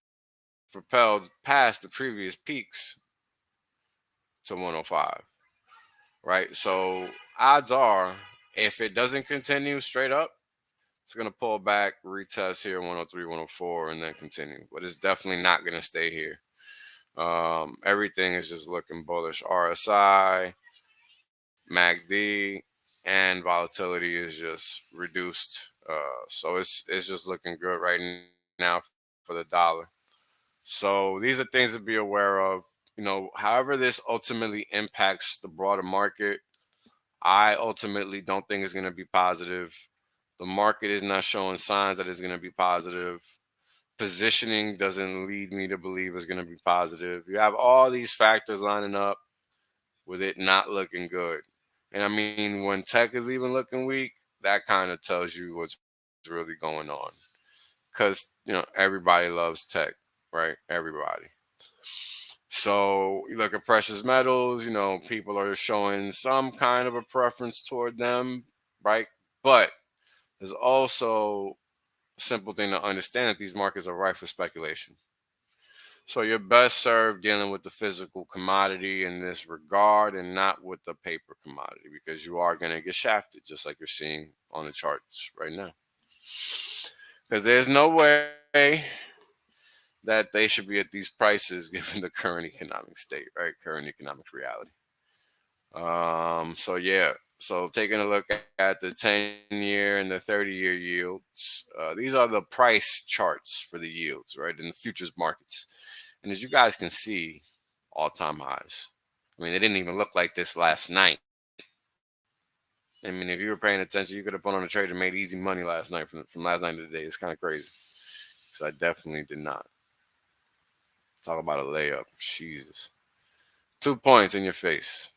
propelled past the previous peaks to 105, right? So odds are, if it doesn't continue straight up, it's going to pull back, retest here 103, 104, and then continue. But it's definitely not going to stay here. Everything is just looking bullish. RSI, MACD, and volatility is just reduced. So it's just looking good right now for the dollar. So these are things to be aware of. However this ultimately impacts the broader market, I ultimately don't think it's going to be positive. The market is not showing signs that it's going to be positive. Positioning doesn't lead me to believe it's going to be positive. You have all these factors lining up with it not looking good. And I mean, when tech is even looking weak, that kind of tells you what's really going on. Because, everybody loves tech, right? Everybody. So you look at precious metals, people are showing some kind of a preference toward them, right? But there's also a simple thing to understand that these markets are rife for speculation. So you're best served dealing with the physical commodity in this regard and not with the paper commodity, because you are going to get shafted just like you're seeing on the charts right now. Because there's no way that they should be at these prices given the current economic state, right? Current economic reality. So yeah. So taking a look at the 10-year and the 30-year yields, these are the price charts for the yields, right, in the futures markets. And as you guys can see, all-time highs. I mean, they didn't even look like this last night. I mean, if you were paying attention, you could have put on a trade and made easy money last night from last night to today. It's kind of crazy. So I definitely did not. Talk about a layup. Jesus. 2 points in your face.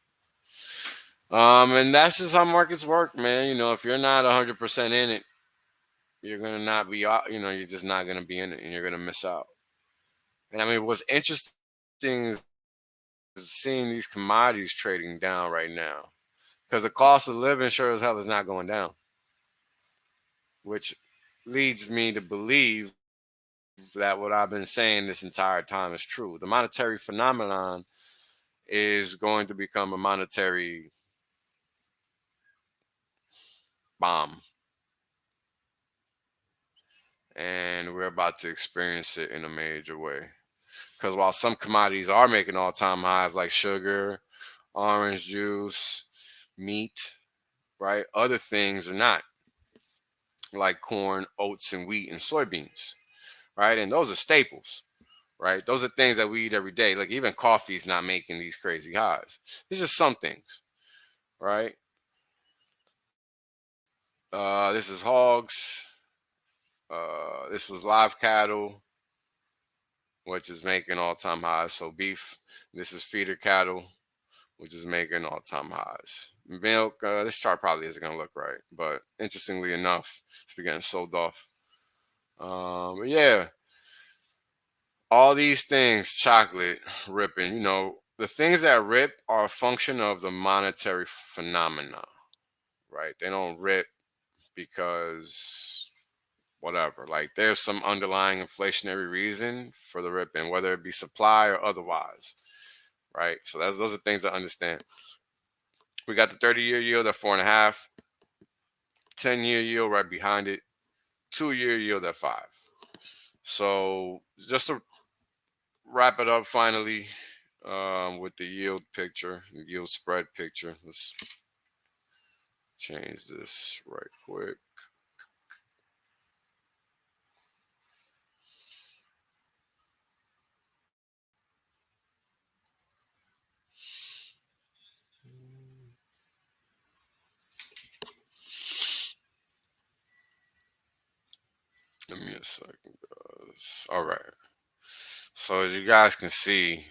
And that's just how markets work, man. If you're not 100% in it, you're going to not be, you're just not going to be in it and you're going to miss out. And I mean, what's interesting is seeing these commodities trading down right now, because the cost of living sure as hell is not going down, which leads me to believe that what I've been saying this entire time is true. The monetary phenomenon is going to become a monetary bomb. and we're about to experience it in a major way. Because while some commodities are making all-time highs, like sugar, orange juice, meat, right? Other things are not, like corn, oats, and wheat and soybeans, right? And those are staples, right? Those are things that we eat every day. Like even coffee is not making these crazy highs. These are some things, right? This is hogs. This was live cattle, which is making all-time highs. So beef. This is feeder cattle, which is making all-time highs. Milk. This chart probably isn't gonna look right, but interestingly enough, it's been getting sold off. But yeah, all these things, chocolate, ripping, the things that rip are a function of the monetary phenomena, right? They don't rip because whatever. Like there's some underlying inflationary reason for the ripping, whether it be supply or otherwise, right? So those are things to understand. We got the 30-year yield at 4.5, 10-year yield right behind it, 2-year yield at 5. So just to wrap it up finally, with the yield picture, the yield spread picture. Let's change this right quick. Give me a second, guys. All right. So as you guys can see,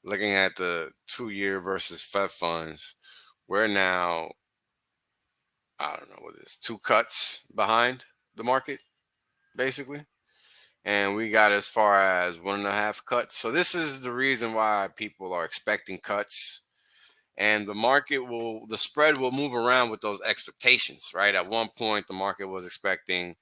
looking at the 2-year versus Fed funds, we're now, I don't know what it is, 2 cuts behind the market, basically. And we got as far as 1.5 cuts. So this is the reason why people are expecting cuts. And the spread will move around with those expectations, right? At one point, the market was expecting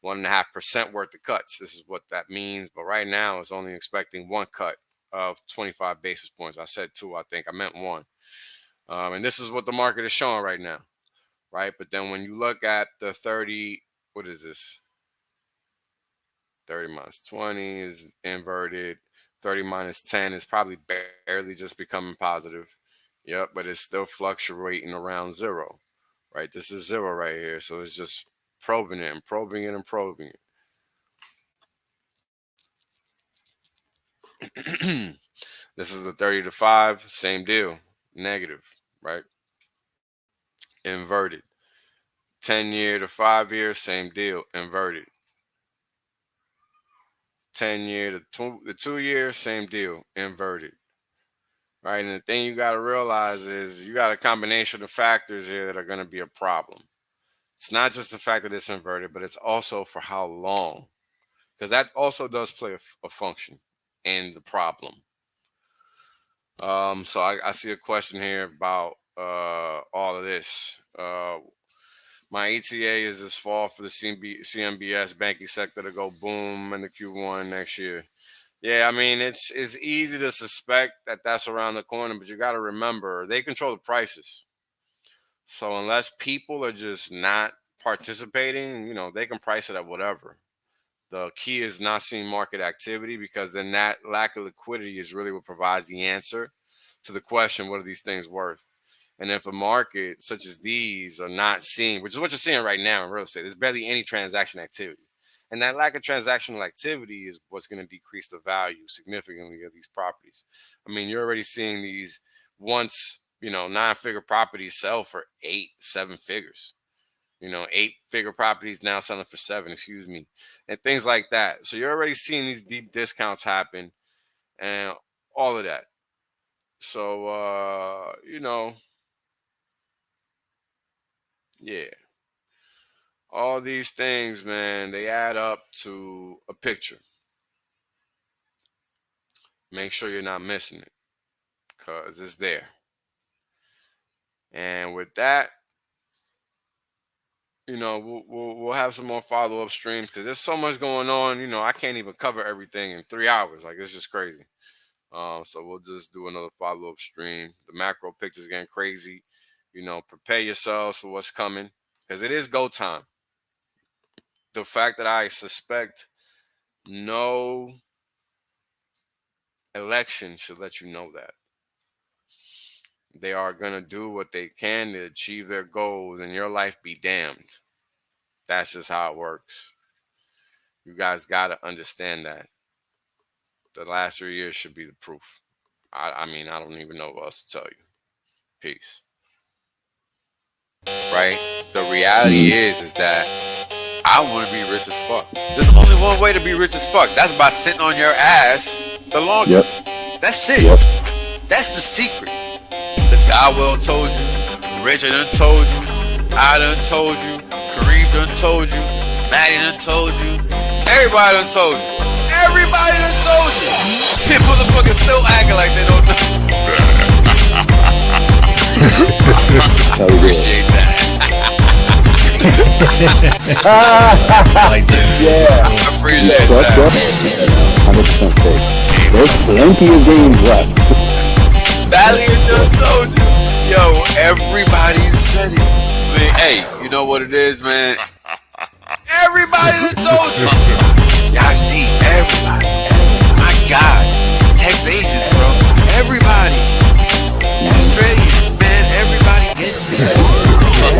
1.5% worth of cuts. This is what that means. But right now, it's only expecting 1 cut of 25 basis points. I said 2, I think. I meant 1. And this is what the market is showing right now, right? But then when you look at the 30, what is this? 30 minus 20 is inverted. 30 minus 10 is probably barely just becoming positive. Yep, but it's still fluctuating around 0, right? This is 0 right here. So it's just probing it and probing it and probing it. This is the 30 to 5, same deal, negative, right? Inverted. 10-year to 5-year, same deal, inverted. 10-year to the 2-year, same deal, inverted. Right. And the thing you got to realize is you got a combination of factors here that are going to be a problem. It's not just the fact that it's inverted, but it's also for how long, because that also does play a function in the problem. So I see a question here about all of this. My ETA is this fall for the CMBS banking sector to go boom in the Q1 next year. Yeah, I mean it's easy to suspect that that's around the corner, but you got to remember they control the prices. So unless people are just not participating, they can price it at whatever. The key is not seeing market activity, because then that lack of liquidity is really what provides the answer to the question, what are these things worth? And if a market such as these are not seeing, which is what you're seeing right now in real estate, there's barely any transaction activity. And that lack of transactional activity is what's going to decrease the value significantly of these properties. I mean, you're already seeing these once, 9-figure properties sell for 8, 7 figures. 8-figure properties now selling for 7, excuse me, and things like that. So you're already seeing these deep discounts happen and all of that. So, yeah, all these things, man, they add up to a picture. Make sure you're not missing it, because it's there. And with that, we'll have some more follow-up streams, because there's so much going on. I can't even cover everything in 3 hours. Like, it's just crazy. So we'll just do another follow-up stream. The macro picture's getting crazy. Prepare yourselves for what's coming, because it is go time. the fact that I suspect no election should let you know that. They are going to do what they can to achieve their goals, and your life be damned. That's just how it works. You guys got to understand that. The last 3 years should be the proof. I mean, I don't even know what else to tell you. Peace. Right? The reality is that I want to be rich as fuck. There's only one way to be rich as fuck. That's by sitting on your ass the longest. Yep. That's it. Yep. That's the secret. The Godwell told you. Richard done told you. I done told you. Kareem done told you. Maddie done told you. Everybody done told you. Everybody done told you. Shit, motherfuckers still acting like they don't know. Appreciate that. Yeah. I appreciate Trust that. us. 100% safe. There's plenty of games left. Valiant done told you. Yo, everybody said it. Man, hey, you know what it is, man? Everybody done told you. Yash D, everybody. My God. Ex-Asians, bro. Everybody. Australians, man. Everybody gets me.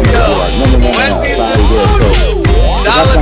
Yo, when is it told you? Dollar